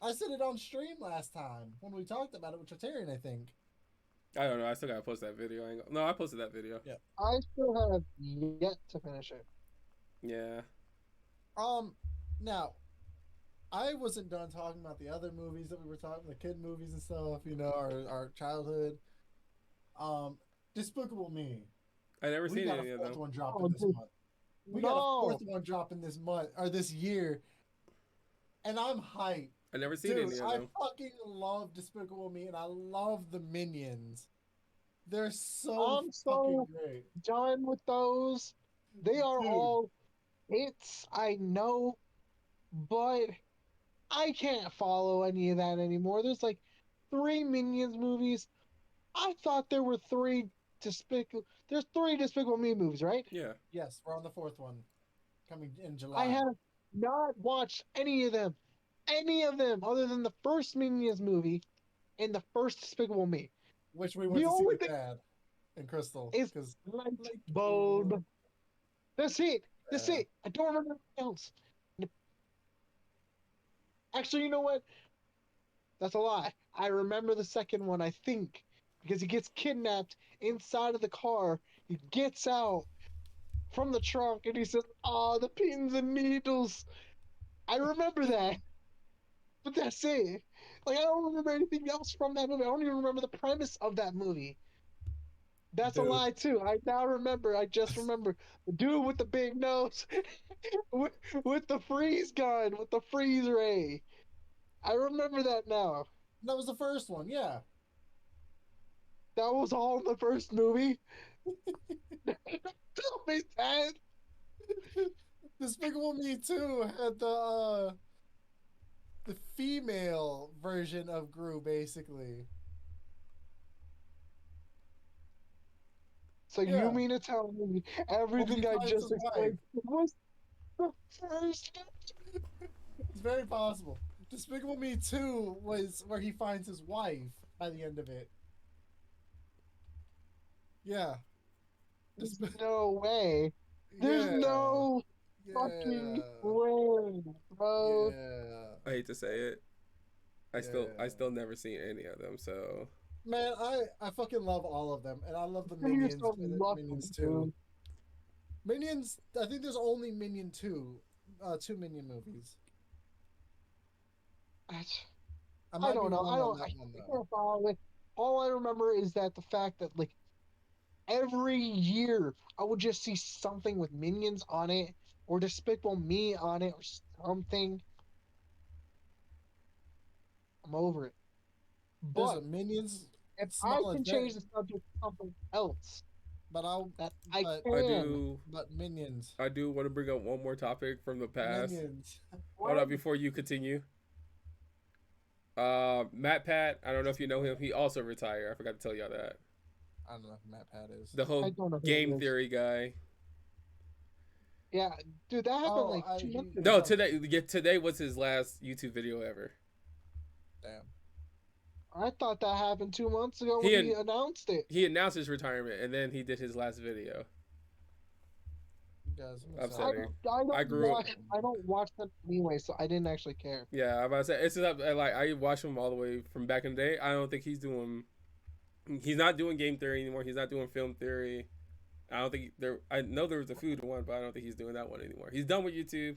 I said it on stream last time when we talked about it with Tritarian, I think. I don't know. I still gotta post that video. No, I posted that video. Yeah. I still have yet to finish it. Yeah. Now, I wasn't done talking about the other movies that we were talking, the kid movies and stuff. Our childhood. Despicable Me. I never We seen got any a of fourth them. one dropping this month. We got a fourth one dropping this month or this year, and I'm hyped. I never seen Dude, any of I them. fucking love Despicable Me, and I love the Minions. They're so I'm fucking so great. done with those. They are Dude. all hits, I know, but I can't follow any of that anymore. There's like 3 Minions movies. I thought there were There's 3 Despicable Me movies, right? Yeah. Yes, we're on the fourth one coming in July. I have not watched any of them, other than the first Minions movie and the first Despicable Me. which we went The to see only with thing Dad and Crystal. is Because Lightbulb. That's it. That's it. I don't remember anything else. Actually, you know what? That's a lie. I remember the second one, I think, because he gets kidnapped inside of the car. He gets out from the trunk and he says, "Oh, the pins and needles." I remember that, but that's it. Like, I don't remember anything else from that movie. I don't even remember the premise of that movie. That's a Dude. lie too. I now remember. I just remember the dude with the big nose, with the freeze gun, with the freeze ray. I remember that now. that was the first one, yeah. That was all in the first movie. Tell me that. Despicable Me 2 had the female version of Gru, basically. So Yeah. you mean to tell me everything Well, I he just finds his explained was the first? It's very possible. Despicable Me 2 was where he finds his wife by the end of it. Yeah. There's no way. There's no fucking way, bro. Yeah. I hate to say it. I still never seen any of them. So Man, I fucking love all of them, and I love the You're Minions. so And the lucky, Minions dude. too. Minions. I think there's only Minion 2, 2 Minion movies. I don't know. I can't follow it. All I remember is that the fact that like every year I would just see something with Minions on it or Despicable Me on it or something. I'm over it. There's But a Minions. if I small can event, change the subject to something else, but I but- can. But Minions. I do want to bring up one more topic from the past. Minions. Hold on before you continue. Matt Pat, I don't know if you know him. He also retired. I forgot to tell y'all that. I don't know who Matt Pat is. The I whole don't know who game he is. theory guy. Yeah, dude, that happened like 2 months ago. No, today was his last YouTube video ever. Damn. I thought that happened 2 months ago He when he had- announced it. He announced his retirement and then he did his last video. You guys, I'm I'm sorry. sorry. I grew up- I don't watch them anyway, so I didn't actually care. Yeah, I'm about to say it's just, like I watched him all the way from back in the day. I don't think he's not doing game theory anymore. He's not doing film theory. I don't think I know there was a food one, but I don't think he's doing that one anymore. He's done with YouTube.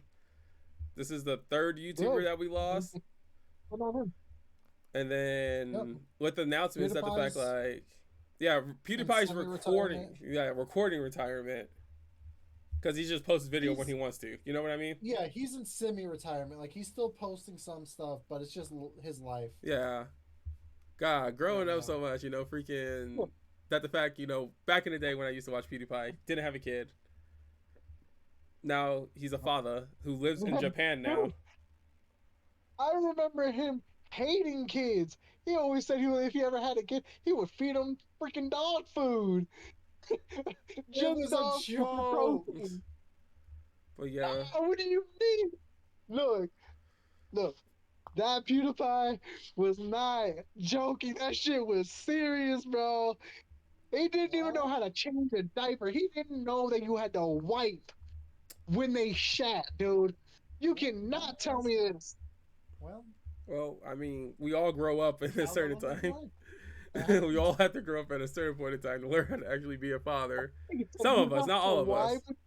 This is the third YouTuber Really? that we lost. What about him? And then Yep. with the announcements that the fact PewDiePie's PewDiePie's recording. semi-retirement. Yeah, recording retirement. Because he just posts video when He's- he wants to. You know what I mean? Yeah, he's in semi-retirement. Like he's still posting some stuff, but it's just his life. Yeah. God, growing Right up now. so much, freaking that the fact, back in the day when I used to watch PewDiePie, didn't have a kid. Now he's a father who lives in Japan now. I remember him hating kids. He always said if he ever had a kid, he would feed him freaking dog food. It Just was a dog food for joke. protein. But yeah, What do you mean? Look. That PewDiePie was not joking. That shit was serious, bro. He didn't even know how to change a diaper. He didn't know that you had to wipe when they shat, dude. You cannot tell me this. Well, well, we all grow up in a gotta certain live his time. life. We all have to grow up at a certain point in time to learn how to actually be a father. You Some of us, have not to all of us. wipe.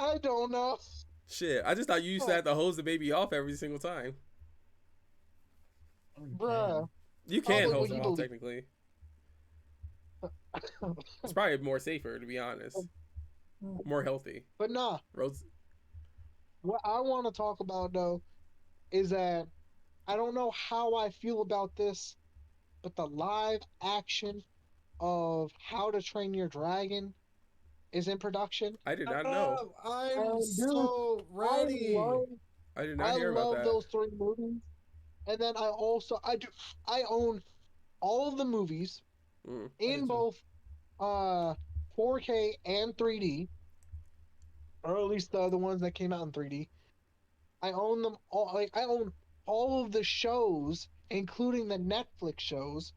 I don't know. Shit, I just thought you used to have to hose the baby off every single time. Bruh. You can Probably hose them off legally. technically. It's probably more safer, to be honest. More healthy. But nah, Rose. what I want to talk about, though, is that I don't know how I feel about this, but the live action of How to Train Your Dragon is in production. I did not know. I'm Dude, so I ready. love, I did not I hear about love that. those three movies, and then I own all of the movies Mm. in too. both 4K and 3D, or at least the ones that came out in 3D. I own them all. Like I own all of the shows, including the Netflix shows,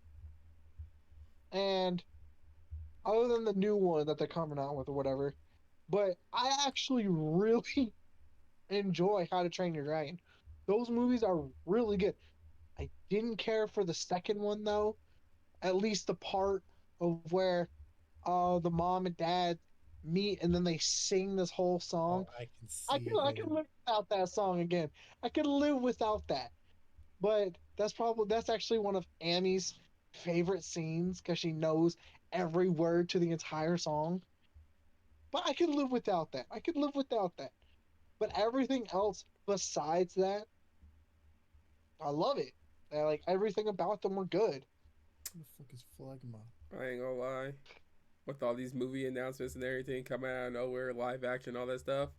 and other than the new one that they're coming out with or whatever. But I actually really enjoy How to Train Your Dragon. Those movies are really good. I didn't care for the second one though. At least the part of where the mom and dad meet and then they sing this whole song. Oh, I can I see can him. live without that song again. I can live without that. But that's actually one of Amy's favorite scenes because she knows every word to the entire song. But I can live without that. I could live without that. But everything else besides that, I love it. Like everything about them were good. Who the fuck is Phlegma? I ain't gonna lie. With all these movie announcements and everything coming out of nowhere, live action, all that stuff,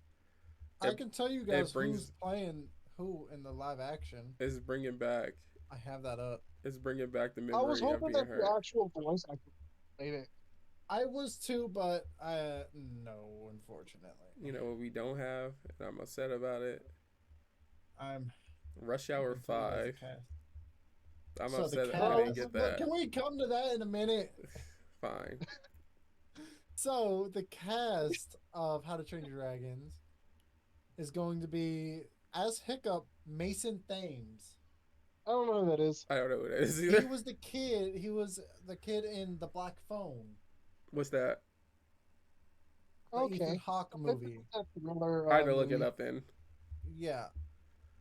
I It- can tell you guys brings- who's playing who in the live action. it's bringing back. I have that up. It's bringing back the I memory was of hoping being that the hurt. actual voice actor played it. I was too, but no, unfortunately. You know what we don't have, and I'm upset about it. I'm Rush Hour I can tell you guys 5. the cast. I'm So the upset that I didn't cast- get that. Can we come to that in a minute? Fine. So the cast of How to Train Your Dragons is going to be as Hiccup Mason Thames. I don't know who that is. I don't know what it is He either. was the kid. He was the kid in the Black Phone, What's that? the Ethan Okay. Hawke movie. That's another, I had to look it movie. up then. Yeah.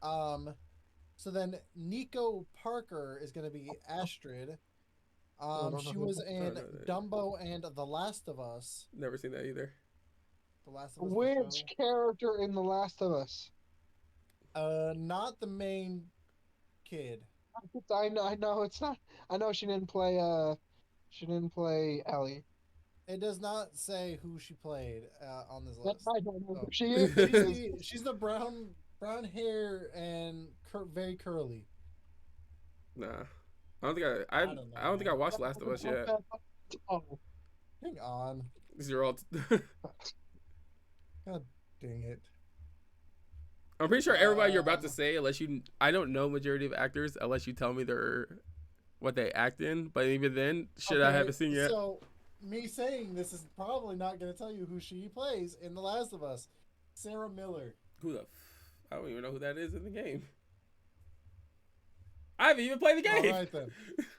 So then Nico Parker is going to be Astrid. I don't know She who was that in is. I don't know that. Dumbo and The Last of Us. Never seen that either. The Last of Us. the Which show. character in The Last of Us? Not the main kid. I know it's not. I know she didn't play. She didn't play Ellie. It does not say who she played on this That list. I don't know So, who she is. she's the brown hair and very curly. Nah. I don't think I don't know, I don't think I man. watched Last of Us yet. Oh, Hang on. These are all. God dang it. I'm pretty sure everybody you're about to say, I don't know majority of actors unless you tell me what they act in. But even then, shit, I Okay, haven't seen yet. So, me saying this is probably not going to tell you who she plays in The Last of Us. Sarah Miller. Who the? I don't even know who that is in the game. I haven't even played the All game. right then.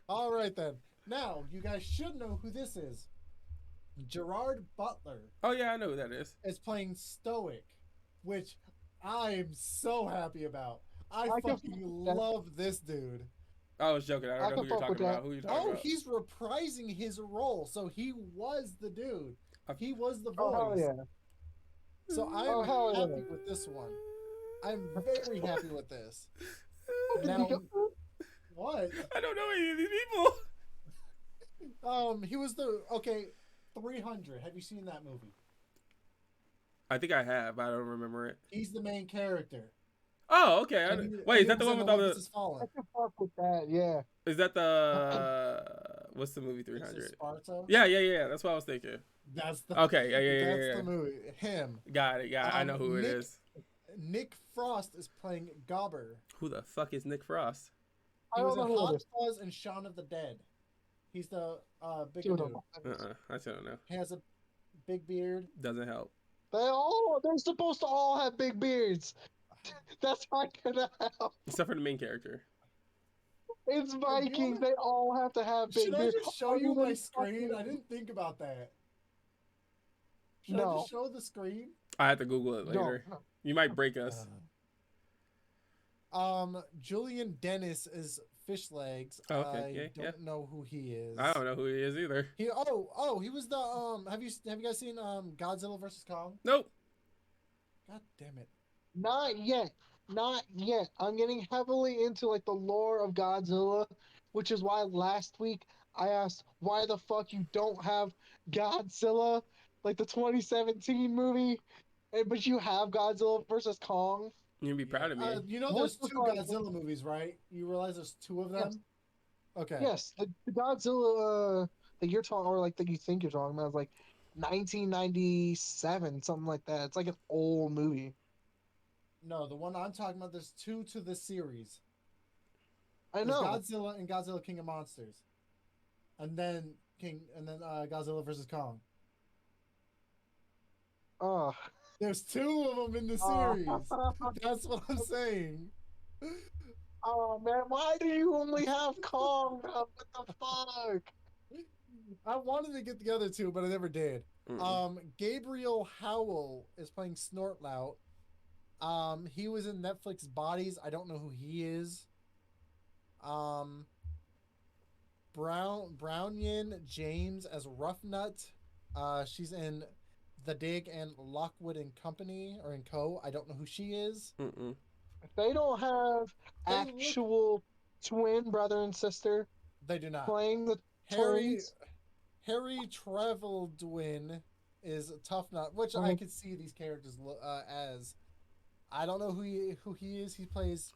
All right then. Now, you guys should know who this is. Gerard Butler Oh yeah, I know who that is. is playing Stoic, which I'm so happy about. I I can fucking fuck with that. love this dude. I was joking. I I don't know can who you're fuck talking with that. about. Who you talking Oh, about? he's reprising his role. So he was the dude. He was the voice. oh hell yeah! So Oh, I'm hell yeah. happy with this one. I'm very happy with this. Fucking Now, Nico. what? I don't know any of these people. He was 300. Have you seen that movie? I think I have. I don't remember it. He's the main character. Oh, okay. And he, Wait, and is he that the was one in with all Olympus the? Has Fallen. I can fuck with that, yeah. Is that the? What's the movie Is it 300? Sparta? Yeah. That's what I was thinking. That's the Okay, yeah. that's the movie. Him. Got it. I know who it is. Nick Frost is playing Gobber. Who the fuck is Nick Frost? I He was don't in know who Hot it is. Fuzz and Shaun of the Dead. He's the big Dude, dude. I still don't know. He has a big beard. Doesn't help. They're supposed to all have big beards. That's not gonna help. Except for the main character. It's you Vikings. want me- They all have to have big Should I beards. just show you my screen? I didn't think about that. Should I No. just show the screen? I have to Google it later. No. You might break us. Julian Dennis is Fish Legs. Okay, I don't know who he is. I don't know who he is either. He was the have you guys seen Godzilla vs Kong? Nope. God damn it. Not yet. Not yet. I'm getting heavily into like the lore of Godzilla, which is why last week I asked why the fuck you don't have Godzilla, like the 2017 movie, but you have Godzilla versus Kong. You'd be proud of me. You know there's two Godzilla movies, right? You realize there's two of them? Yes. Okay. Yes, the Godzilla that you're talking, or like that you think you're talking about, is like 1997, something like that. It's like an old movie. No, the one I'm talking about, there's two to the series. I There's know. Godzilla and Godzilla King of Monsters. And then Godzilla vs Kong. Oh. There's two of them in the series. That's what I'm saying. Oh man, why do you only have Kong? What the fuck? I wanted to get the other two, but I never did. Mm-mm. Gabriel Howell is playing Snortlout. He was in Netflix Bodies. I don't know who he is. Brownyan James as Rough Nut. She's in The Dig and Lockwood and Company or in Co. I don't know who she is. Mm-mm. If they don't have They actual twin brother and sister They do not. playing the twins, Harry Treveldwyn is Tough Nut, which I could see these characters as. I don't know who he is. He plays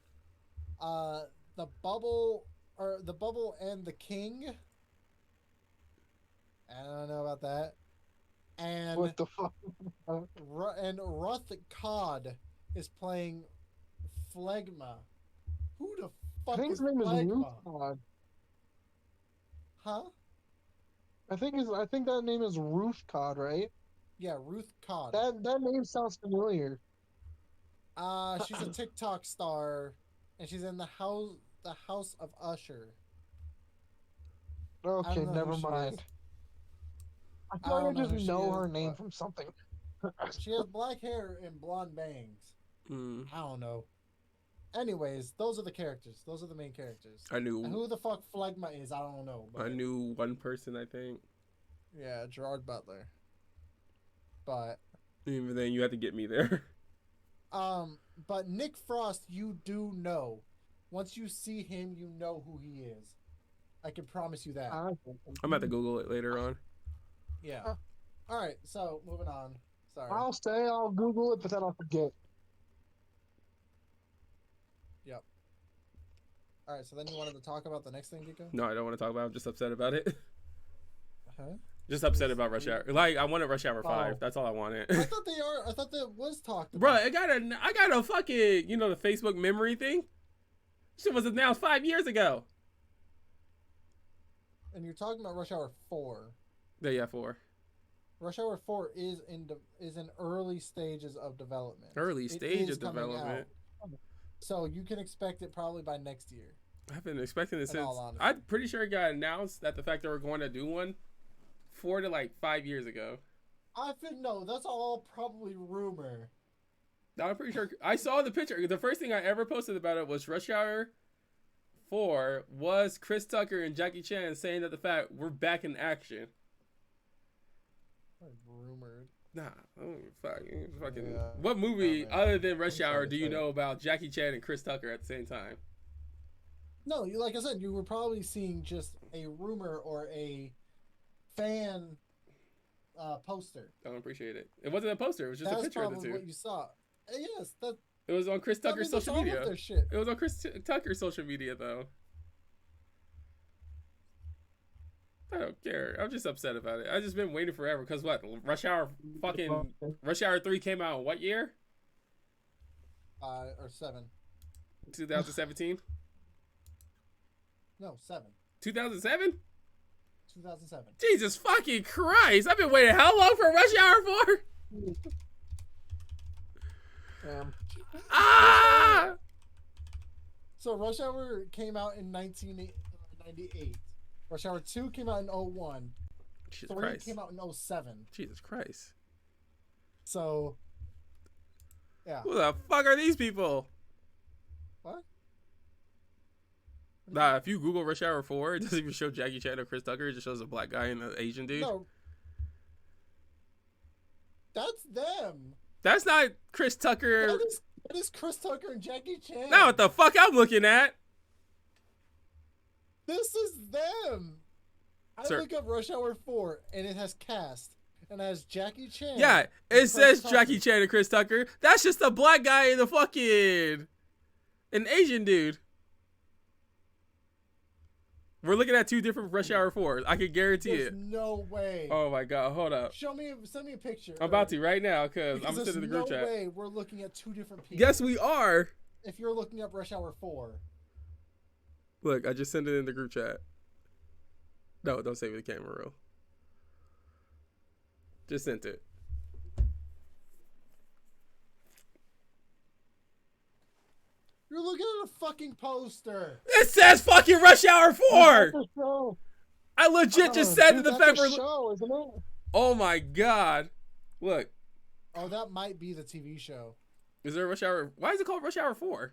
the Bubble and the King. I don't know about that. And what the fuck? and Ruth Cod is playing Phlegma. Who the I fuck think is his name is Phlegma? Ruth. Huh? I think that name is Ruth Cod, right? Yeah, Ruth Cod. That name sounds familiar. She's a TikTok star, and she's in the House of Usher. Okay, know never who she mind. is. I I feel like don't I know who just she know is, her name but- from something. She has black hair and blonde bangs. Mm. I don't know. Anyways, those are the characters. Those are the main characters. I And knew. who the fuck Phlegma is, I don't know. But I knew one person. I think. yeah, Gerard Butler. But Even then, you had to get me there. but Nick Frost, you do know. Once you see him, you know who he is. I can promise you that. I'm about to Google it later on. Yeah. All right. So moving on. Sorry. I'll Google it, but then I'll forget. Yep. All right. So then you wanted to talk about the next thing, Giko? No, I don't want to talk about it. I'm just upset about it. Huh? Just upset about Rush Hour. Like, I wanted Rush Hour 5. Oh. That's all I wanted. I thought that was talked about. Bro, I got a fucking, the Facebook memory thing. Shit was announced 5 years ago. And you're talking about Rush Hour 4. Yeah, 4. Rush Hour 4 is in early stages of development. Early It stage is of coming development. out. So you can expect it probably by next year. I've been expecting it In since. all honesty. I'm pretty sure it got announced that the fact that we're going to do one 4 to like 5 years ago. I think no, that's all probably rumor. Now, I'm pretty sure I saw the picture. The first thing I ever posted about it was Rush Hour 4 was Chris Tucker and Jackie Chan saying that the fact we're back in action. Rumored. Nah, fuck. Fucking. Yeah. What movie Oh, man. other than Rush I'm sorry Hour to do you say. know about Jackie Chan and Chris Tucker at the same time? No, like I said, you were probably seeing just a rumor or a fan poster. I don't appreciate it. It wasn't a poster. It was just a That's picture of the probably two. what you saw. Yes, that. It was on Chris I Tucker's mean, that's social all of media. their shit. It was on Chris Tucker's social media, though. I don't care. I'm just upset about it. I've just been waiting forever. Because what? Rush Hour 3 came out in what year? Or 7. 2017? No, 7. 2007? 2007. Jesus fucking Christ. I've been waiting how long for Rush Hour 4? Ah! So Rush Hour came out in 1998. Rush Hour 2 came out in 01. Jesus 3 Christ. came out in 07. Jesus Christ. So, yeah. Who the fuck are these people? What? Nah, if you Google Rush Hour 4, it doesn't even show Jackie Chan or Chris Tucker. It just shows a black guy and an Asian dude. No. That's them. That's not Chris Tucker. That is Chris Tucker and Jackie Chan. Not what the fuck I'm looking at. This is them. I Sir. look up Rush Hour 4 and it has cast and it has Jackie Chan. Yeah, and it Chris says Tucker. Jackie Chan and Chris Tucker. That's just a black guy and a fucking an Asian dude. We're looking at two different Rush Hour 4s. I can guarantee There's it. no way. Oh my god, hold up. Send me a picture. I'm about to right now because I'm Because sending the there's group no chat. way we're looking at two different people. Yes, we are. If you're looking up Rush Hour 4. Look, I just sent it in the group chat. No, don't save the camera roll. Just sent it. You're looking at a fucking poster. It says fucking Rush Hour 4. Show. I legit just Oh, said dude, to the that's a pepper. show, isn't it? Oh my god. Look, Oh, that might be the TV show. is there a Rush Hour? Why is it called Rush Hour 4?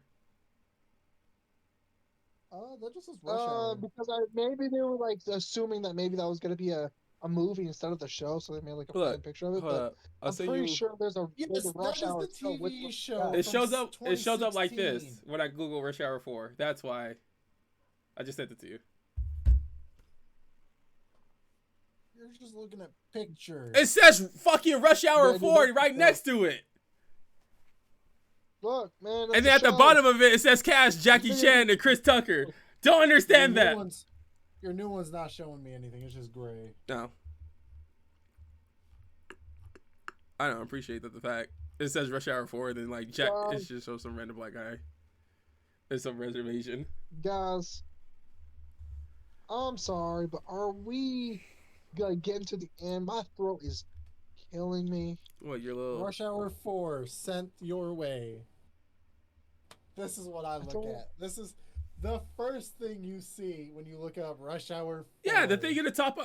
That just says Rush Hour. Because maybe they were like assuming that maybe that was gonna be a movie instead of the show, so they made like a Look, fucking picture of it. Hold But up. I'll I'm send pretty you. sure there's a Yes, Rush that is Hour the show with TV the- show. It from shows up. It shows up like this 2016. when I Google Rush Hour 4. That's why. I just sent it to you. You're just looking at pictures. It says fucking Rush Hour Yeah, 4 dude, right yeah. next to it. Look, man. And then at the bottom of it, it says cast Jackie Chan and Chris Tucker. Don't understand that. Your new one's not showing me anything. It's just gray. No. I don't appreciate that the fact it says Rush Hour 4, then like Jack, it just shows some random black guy. There's some reservation. Guys, I'm sorry, but are we gonna get into the end? My throat is killing me. What, your little. Rush Hour 4 sent your way. This is what I look don't- at. This is the first thing you see when you look up Rush Hour 4. Yeah, the thing in the top,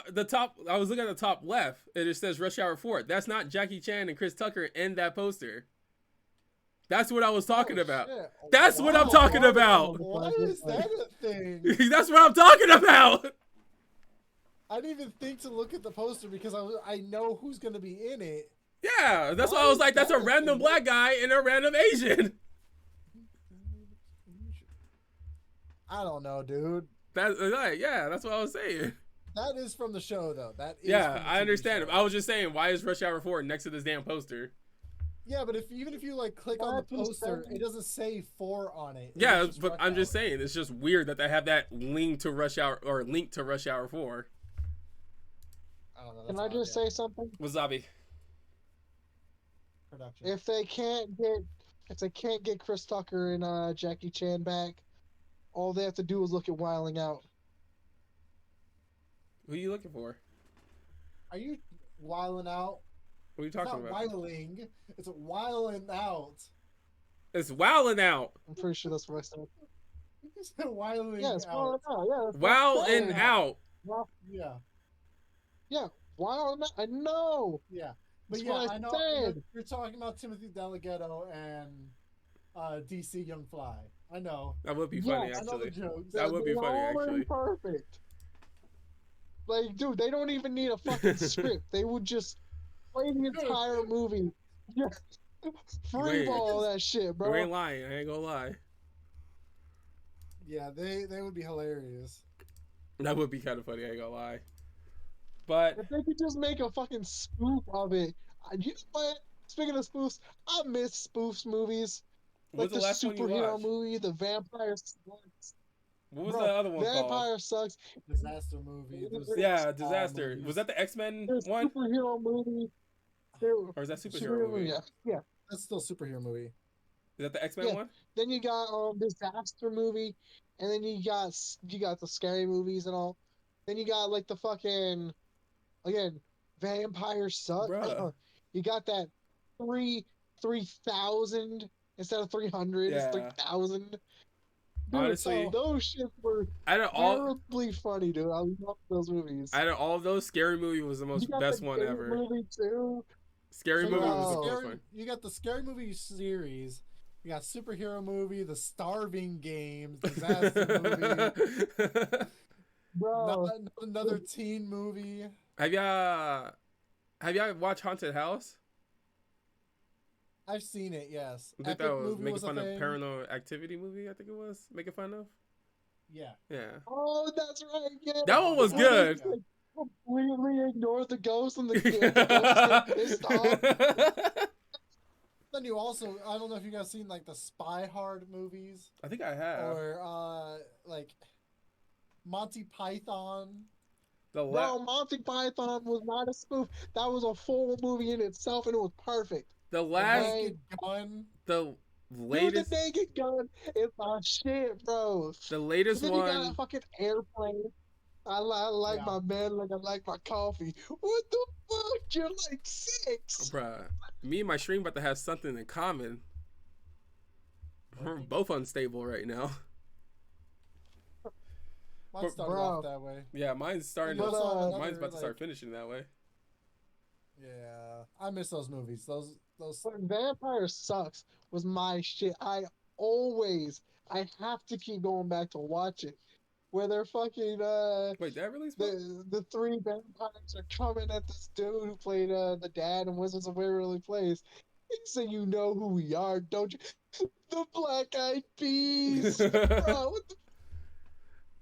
I was looking at the top left, and it says Rush Hour 4. That's not Jackie Chan and Chris Tucker in that poster. That's what I was talking about. Shit. That's what I'm talking about. Why is that a thing? That's what I'm talking about. I didn't even think to look at the poster because I know who's going to be in it. Yeah, that's why I Why was is like, that's a that a random thing? black guy and a random Asian. I don't know, dude. That's like, yeah, that's what I was saying. That is from the show, though. That is Yeah, from the I TV understand. show. I was just saying, why is Rush Hour 4 next to this damn poster? Yeah, but even if you like click on the That is poster, seven. it doesn't say 4 on it. It Yeah, just but Rush I'm just Hour. saying, it's just weird that they have that link to Rush Hour 4. I don't know. Can that's I just odd, say something? Wasabi. production? If they can't get Chris Tucker and Jackie Chan back, all they have to do is look at Wilding Out. Who are you looking for? Are you wiling out? What are you It's talking not about? wiling. It's wiling out. It's wilding out. I'm pretty sure that's what I said. You said wiling Yeah, it's out. Wilding Out. Yeah, that's Wilding out. Yeah, Yeah, Wilding Out. I know. yeah. But That's yeah, what I I know said. you're talking about Timothy Delgado and DC Young Fly. I know. That would be Yeah, funny, I know the actually. jokes. That would be They're funny, already actually. Perfect. Like, dude, they don't even need a fucking script. They would just Play the entire movie. Yeah. Free Wait. ball that shit, You bro. ain't lying. I ain't gonna lie. Yeah, they would be hilarious. That would be kind of funny. I ain't gonna lie. But If they could just make a fucking spoof of it. You know what? Speaking of spoofs, I miss spoofs movies. what was Like the the last one you superhero watched? movie, the Vampire Sucks. What was the Bro, other one called? Vampire Sucks. Disaster movie. Those Yeah, all Disaster. movies. Was that the X-Men There's one? superhero movie. There, Or is that superhero movie? Yeah, yeah, That's still a superhero movie. Is that the X-Men yeah. one? Then you got disaster movie, and then you got the scary movies and all. Then you got like the fucking again Vampire Suck. Bruh. You got that 3,000 instead of 300. It's Yeah. 3,000. Dude, Honestly, those shits were out of all terribly funny, dude. I love those movies. out of all of those, Scary Movie was the You most got best the one Scary ever. movie too. Scary So Movie you got was the Bro. most scary, fun. you got the scary movie series. You got superhero movie, the starving games, disaster movie, Bro, another teen movie. Have y'all watched Haunted House? I've seen it. Yes, I think Epic that was movie making was a fun of thing. Paranormal Activity movie. I think it was making fun of. Yeah, Yeah, oh, that's right. Yeah. that one was Oh, good. yeah. Completely ignored the ghost and the ghost getting pissed off. Then you also, I don't know if you guys seen like the Spy Hard movies I think I have. or like Monty Python. Bro, Monty Python was not a spoof. That was a full movie in itself, and it was perfect. The The last, Naked Gun. the Dude, latest, the Naked Gun is my shit, bro. the latest And then you got a one. fucking airplane. I like Yeah. my bed like I like my coffee. What the fuck? You're like 6. Bruh, me and my stream about to have something in common. We're both unstable right now. Mine started Bro. off that way. Yeah, mine's starting. But, To, mine's about to start like, finishing that way. Yeah, I miss those movies. Those. But Vampire Sucks was my shit. I have to keep going back to watch it. Where they're fucking Wait, that really? the 3 vampires are coming at this dude who played the dad in Wizards of Waverly Place. He said, "You know who we are, don't you?" The Black Eyed Peas. Bro, what the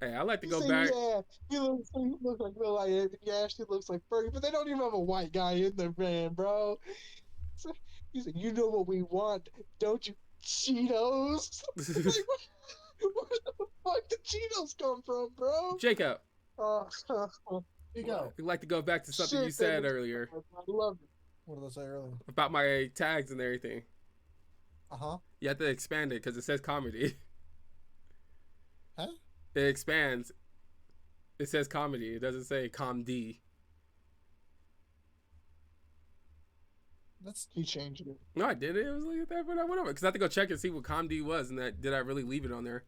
Hey, I like to He go said, back. yeah, he looks like Lil Anthony. Yeah, she looks like Fergie, but they don't even have a white guy in their band, bro. So, he said, "You know what we want, don't you, Cheetos?" Like, where the fuck did Cheetos come from, bro? Jacob, Here you go. I'd like to go back to something you Shit, said that earlier I love it. What did I say earlier? about my tags and everything. Uh-huh. You have to expand it because it says comedy. Huh? It expands. It says comedy. It doesn't say comedy. That's He changed it. No, I didn't. It was like that when I went over because I had to go check and see what comedy was, and that did I really leave it on there?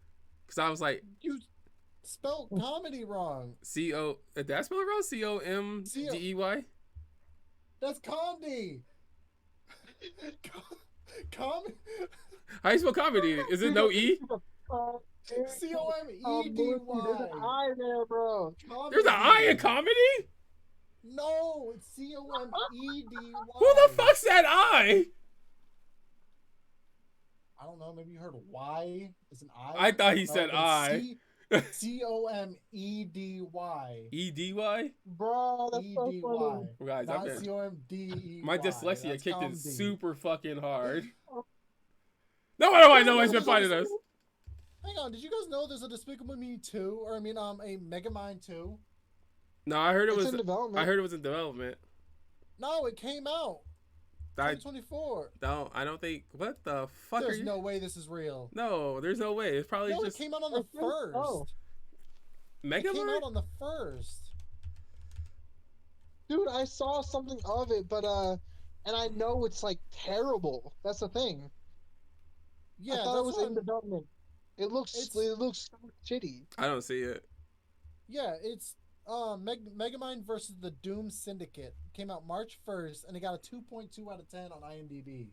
Because I was like, you spelled comedy wrong. C-O. Did I spell it wrong? C-O-M-D-E-Y. That's comedy. Comedy. How you spell comedy? Is it no E? C-O-M-E-D-Y. There's an I there, bro. There's an I in comedy? No, it's C-O-M-E-D-Y. Who the fuck said I? I don't know. Maybe you heard Y. It's an I. I thought he No, said but I. it's C-O-M-E-D-Y. E-D-Y? Bro, that's so E-D-Y. funny. Guys, I've Not been... C-O-M-D-E-Y. My dyslexia That's kicked in comedy. super fucking hard. No one I know has been finding us. Hang on, did you guys know there's a Despicable Me 2? Or I mean, a Megamind 2? No, I heard it It's was. in development. I heard it was in development. No, it came out. I 2024. don't think. What the fuck There's are you? no way this is real. No, there's no way. It's probably No, just it came out on the I think first. so. It came Megamind. out on the first. Dude, I saw something of it, but and I know it's like terrible. That's the thing. Yeah, I thought it that's was in what development. It looks so shitty. I don't see it. yeah, it's Megamind versus the Doom Syndicate. Came out March 1st, and it got a 2.2 out of 10 on IMDb.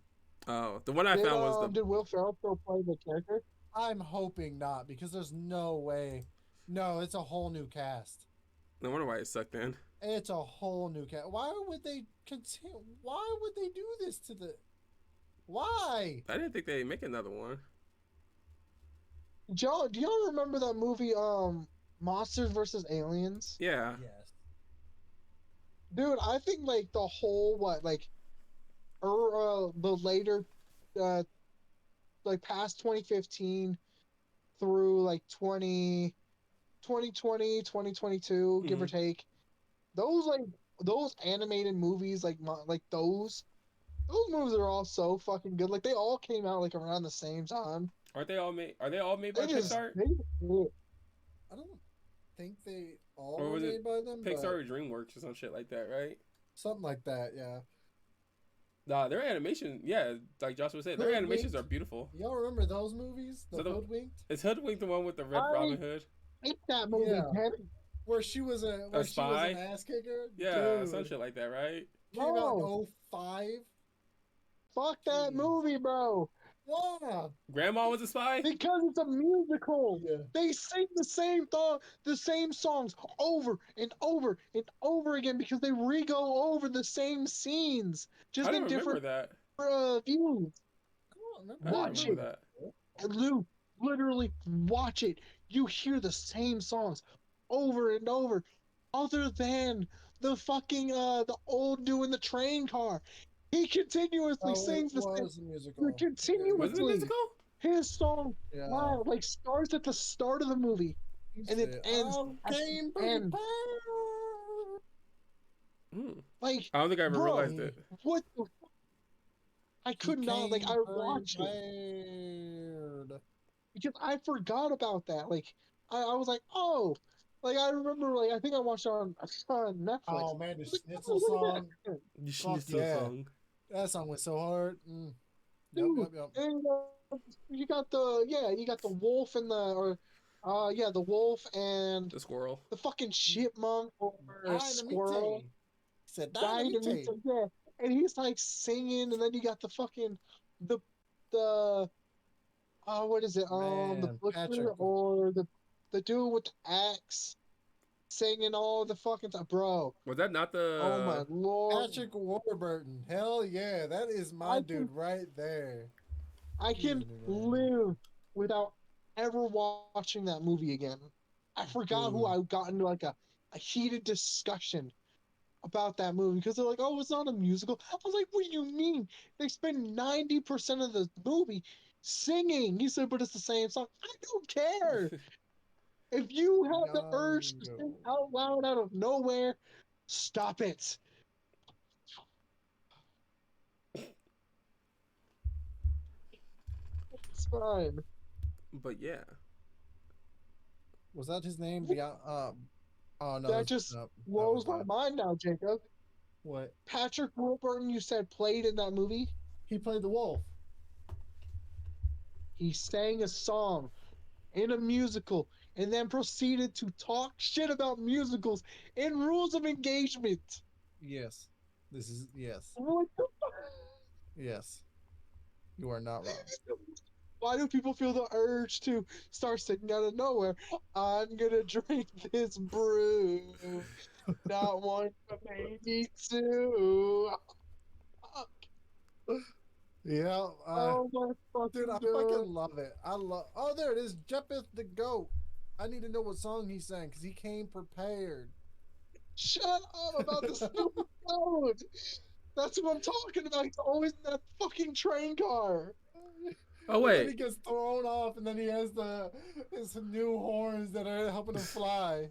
Oh, the one I found was the. Did Will Ferrell still play the character? I'm hoping not, because there's no way. No, it's a whole new cast. No wonder why it sucked then. It's a whole new cat. Why would they continue? Why would they do this to the? Why? I didn't think they'd make another one. Do y'all remember that movie, Monsters versus Aliens? Yeah. Yes. Dude, I think like the whole the later, uh, like past 2015 through like 2020, 2022, give or Mhm. take. Those those animated movies like those movies are all so fucking good. Like they all came out like around the same time. Aren't they all made? Are they all made by They just Pixar? they hit. I don't think they all Or were was it made by them, Pixar but or DreamWorks or some shit like that, right? something like that. Yeah. Nah, their animation, yeah, like Joshua said, their animations Hoodwinked. are beautiful. Y'all remember those movies? The So Hoodwinked. is Hoodwink the one with the Red I Robin Hood? hate that movie, Yeah. man. Where she was a A she was an spy? ass kicker, Yeah, some dude. shit like that, right? Came out in No, 05. fuck that Jeez. movie, bro. Wow. Grandma was a spy? Because it's a musical. Yeah. They sing the same songs over and over and over again because they re-go over the same scenes, I just don't in remember different that. views. Come on, remember I don't Watch that. remember it, that. and Lou. Literally, watch it. You hear the same songs over and over, other than the fucking the old dude in the train car. He continuously Oh, it sings the same. was a musical. Was it a Continuously, musical? his song Yeah. like starts at the start of the movie He and it said, ends I at the came end. prepared. Hmm. Like, I don't think I ever bro, realized He, it. what the I he could not like came I watched it prepared. because I forgot about that. Like I was like, oh, like I remember like I think I watched it on Netflix. Oh man, the I was like, Schnitzel oh, look at song. that. You Fuck Schnitzel yeah. song. That song went so hard. Mm. Yep, Dude, yep, yep. and you got the wolf and the wolf and The squirrel. the fucking chipmunk or squirrel. Dynamite. He said Dynamite, dynamite. yeah. And he's like singing, and then you got the fucking the what is it? The Man, butcher Patrick. or the dude with the axe singing all the fucking time, bro. Was that not Oh my the? lord! Patrick Warburton. Hell yeah. That is my I can dude right there. I Excuse can me, man. live without ever watching that movie again. I forgot who Dude. I got into like a heated discussion about that movie because they're like, "Oh, it's not a musical." I was like, "What do you mean? They spend 90% of the movie singing." He said, "But it's the same song." I don't care. If you have the urge to Yango. sing out loud out of nowhere, stop it. It's fine. But yeah. Was that his name? Beyond oh no, That just that was blows my that. mind now, Jacob. What? Patrick Warburton, you said played in that movie. He played the wolf. He sang a song in a musical and then proceeded to talk shit about musicals and rules of engagement. Yes. This is yes. What the fuck? Yes. You are not wrong. Why do people feel the urge to start singing out of nowhere? I'm gonna drink this brew. Not one, but maybe two. Yeah, Oh my dude, I fucking fucking god. love it. I love. Oh, there it is, Jeppeth the goat. I need to know what song he sang because he came prepared. Shut up about the stupid code. That's what I'm talking about. He's always in that fucking train car. Oh And then he wait. gets thrown off, and then he has his new horns that are helping him fly.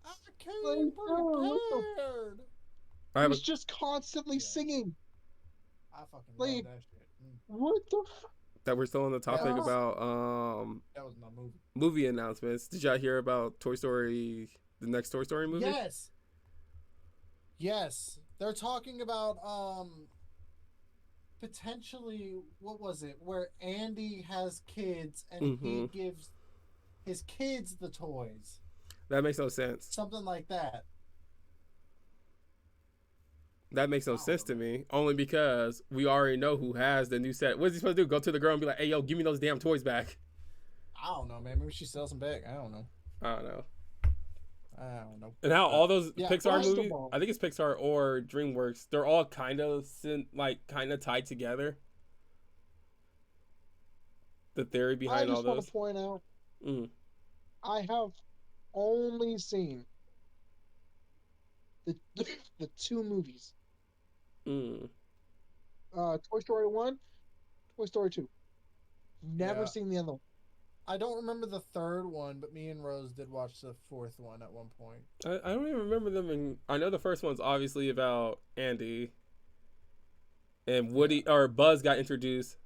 I Like, came dude, prepared. I have a. he's just constantly Yeah, singing. I fucking love Like, that shit. what the That we're still on the topic was- about That was my movie. movie announcements. Did y'all hear about Toy Story? The next Toy Story movie? Yes. Yes. They're talking about potentially what was it? Where Andy has kids and he Mhm. gives his kids the toys. That makes no sense. Something like that. That makes no I don't sense to know. me. Only because we already know who has the new set. What is he supposed to do? Go to the girl and be like, "Hey, yo, give me those damn toys back." I don't know, man. Maybe she sells them back. I don't know. I don't know. I don't know. And how all those Yeah, Pixar first of movies, all- I think it's Pixar or DreamWorks, they're all kind of tied together. The theory I behind all just want those. to point out, Mm. I have only seen the the two movies. Mm. Toy Story 1, Toy Story 2. Never Yeah. seen the other one. I don't remember the third one, but me and Rose did watch the fourth one at one point. I don't even remember them. I know the first one's obviously about Andy. And Woody or Buzz got introduced.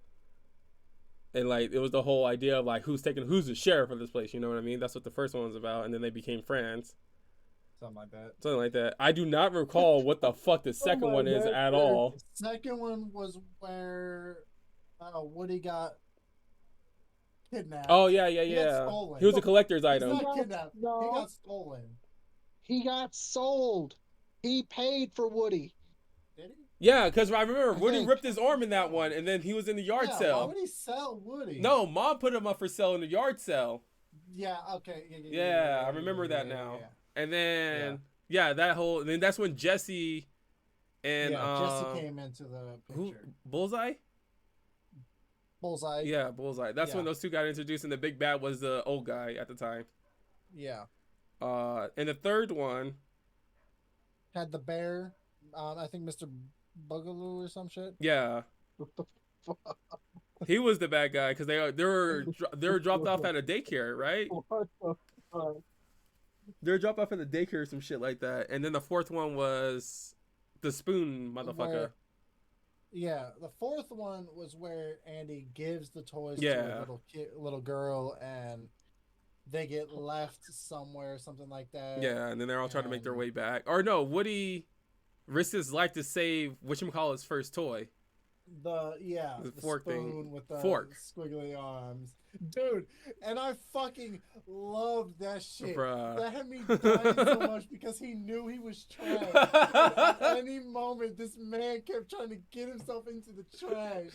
And like it was the whole idea of like who's the sheriff of this place, you know what I mean? That's what the first one was about, and then they became friends. Something like that. Something like that. I do not recall what the fuck the second my one is God, at sir. all. The second one was where Woody got kidnapped. Oh yeah. He got stolen. He was a collector's He's item. not kidnapped. No. He got stolen. He got sold. He paid for Woody. Did he? Yeah, because I remember I Woody think. ripped his arm in that one, and then he was in the yard Yeah, why sale. would he sell Woody? No, Mom put him up for sale in the yard sale. Yeah, okay. Yeah, I remember that now. And then that whole then that's when Jesse and Jesse came into the who picture. Bullseye? Bullseye. Yeah, Bullseye. That's when Yeah. those two got introduced, and the big bad was the old guy at the time. Yeah. And the third one, Had the bear. I think Mr. Boogaloo or some shit. yeah, What the fuck? he was the bad guy because they were dropped off at a daycare, right? What the fuck? They were dropped off at a daycare or some shit like that. And then the fourth one was the spoon motherfucker. Yeah, the fourth one was where Andy gives the toys to Yeah. a little girl, and they get left somewhere, something like that. Yeah, and then they're all trying to make their and- way back. Or no, Woody risked his life to save whatchamacallit's first toy. The fork spoon thing. with the Fork. squiggly arms, dude. And I fucking loved that shit. Bruh. That had me dying so much because he knew he was trash. At any moment, this man kept trying to get himself into the trash.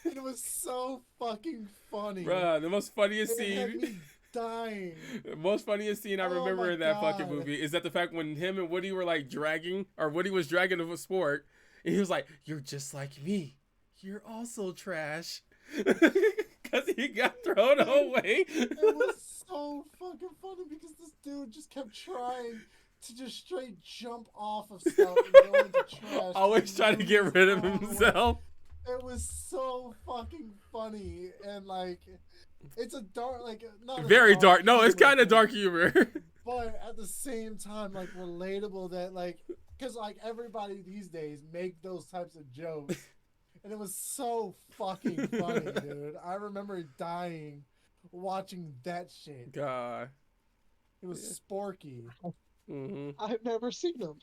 And it was so fucking funny. Bruh, the most funniest It had me scene. dying. The most funniest scene I Oh remember my in that fucking God. movie is that the fact when him and Woody were like dragging, or Woody was dragging a sport, and he was like, "You're just like me. You're also trash." Because he got thrown away. It was so fucking funny because this dude just kept trying to just straight jump off of stuff and go into trash. Always trying to get rid of himself. It was so fucking funny, and like, it's a dark, like, not a Very dark. No, it's humor kind of thing, dark humor. but at the same time, like, relatable that, like, because like everybody these days make those types of jokes, and it was so fucking funny, dude. I remember dying watching that shit. God. It was sporky. Mm-hmm. I've never seen them.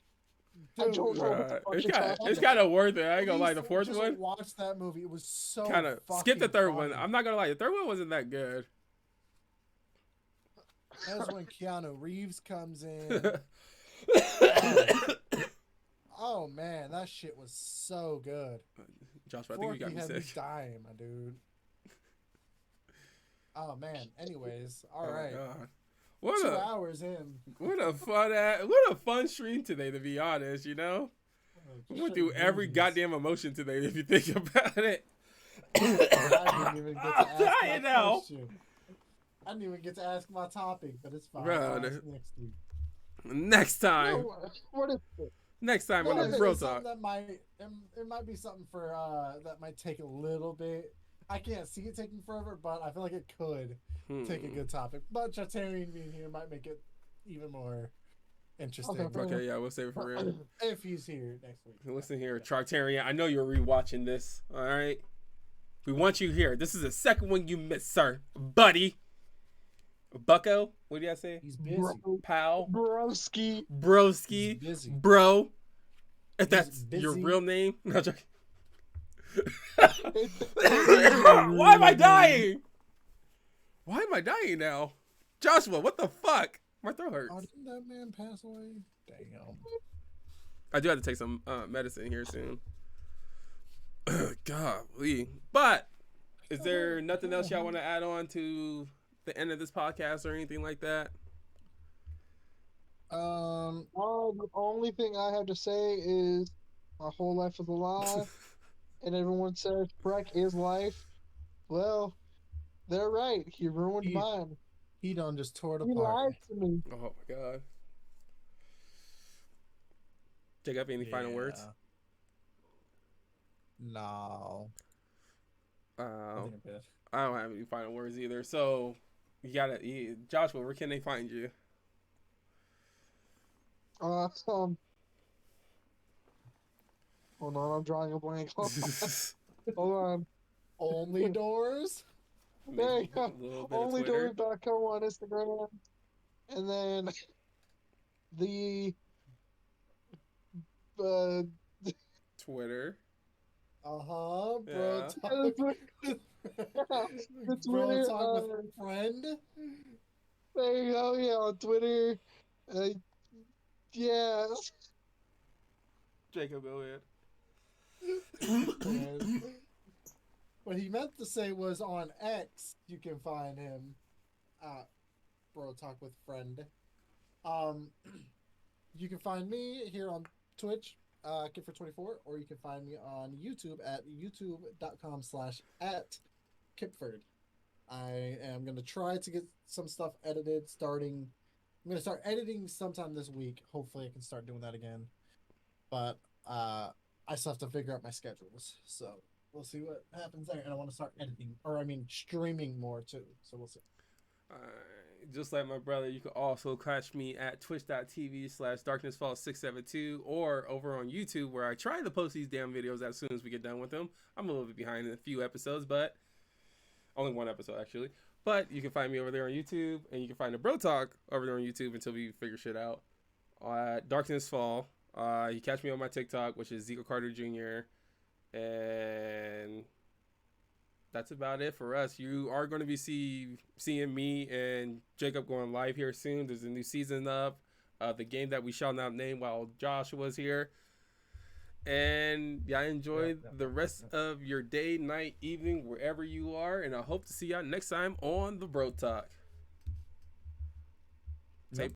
I Dude, don't know what the Right. fuck It's you're kind talking it's about. kind of worth it. I ain't gonna lie. The Please fourth just one, watch that movie. It was so kind of skip the fucking third one. funny. I'm not gonna lie. The third one wasn't that good. That's when Keanu Reeves comes in. Oh man, that shit was so good. Joshua, I think Forky you got me had me sick. dying, my dude. Oh man. Anyways, all Oh, right. God. 2 What a hours in. what a fun stream today. To be honest, you know, we went through every goddamn emotion today. If you think about it. I didn't even get to ask my dying now. question. I didn't even get to ask my topic, but it's fine. Bro, I'll the- ask next week. Next time, No, what is it? next time Well, on if the it's Bro something Talk. that might it might be something for that might take a little bit. I can't see it taking forever, but I feel like it could take a good topic. But Chartarian being here might make it even more interesting. Okay, Okay, yeah, we'll save it for real. If he's here next week. Listen here, Chartarian. I know you're rewatching this. All right, we want you here. This is the second one you missed, sir, buddy. Bucko, what did I say? He's busy. Bro, Pal, broski. broski, He's busy. bro. If that's busy. your real name. No, joking. Why am I dying? Why am I dying now? Joshua, what the fuck? My throat hurts. Oh, didn't that man pass away? Damn. I do have to take some medicine here soon. Golly. But is there nothing else y'all want to add on to the end of this podcast or anything like that? the only thing I have to say is my whole life is a lie, and everyone says Shrek is life. Well, they're right. He ruined He mine. he done just tore it He apart. lied to me. Oh my god. Jacob, any final words? No. I Uh, think I'm good. I don't have any final words either. So, Joshua, where can they find you? Hold on, I'm drawing a blank. Hold on. Only doors. There you Maybe go. a little bit of Twitter. OnlyDoors.com on Instagram. And then the uh, Twitter. Bro Yeah. talk. the Bro Twitter. talk with friend. There you go. Yeah, on Twitter. Yeah. Jacob, go ahead. And what he meant to say was on X. You can find him. Bro talk with friend. You can find me here on Twitch, Kipford24, or you can find me on YouTube at youtube.com/@Kipford. I am going to try to get some stuff edited starting. I'm going to start editing sometime this week. Hopefully, I can start doing that again. But I still have to figure out my schedules. So we'll see what happens there. And I want to start editing, or I mean, streaming more too. So we'll see. Just like my brother, you can also catch me at twitch.tv/darknessfall672 or over on YouTube, where I try to post these damn videos as soon as we get done with them. I'm a little bit behind in a few episodes, but only one episode actually. But you can find me over there on YouTube, and you can find the Bro Talk over there on YouTube until we figure shit out. Darkness Fall. You catch me on my TikTok, which is Zico Carter Jr. And that's about it for us. You are going to be seeing me and Jacob going live here soon. There's a new season up. The game that we shall not name while Josh was here. And yeah, enjoy the rest of your day, night, evening, wherever you are. And I hope to see y'all next time on the Bro Talk.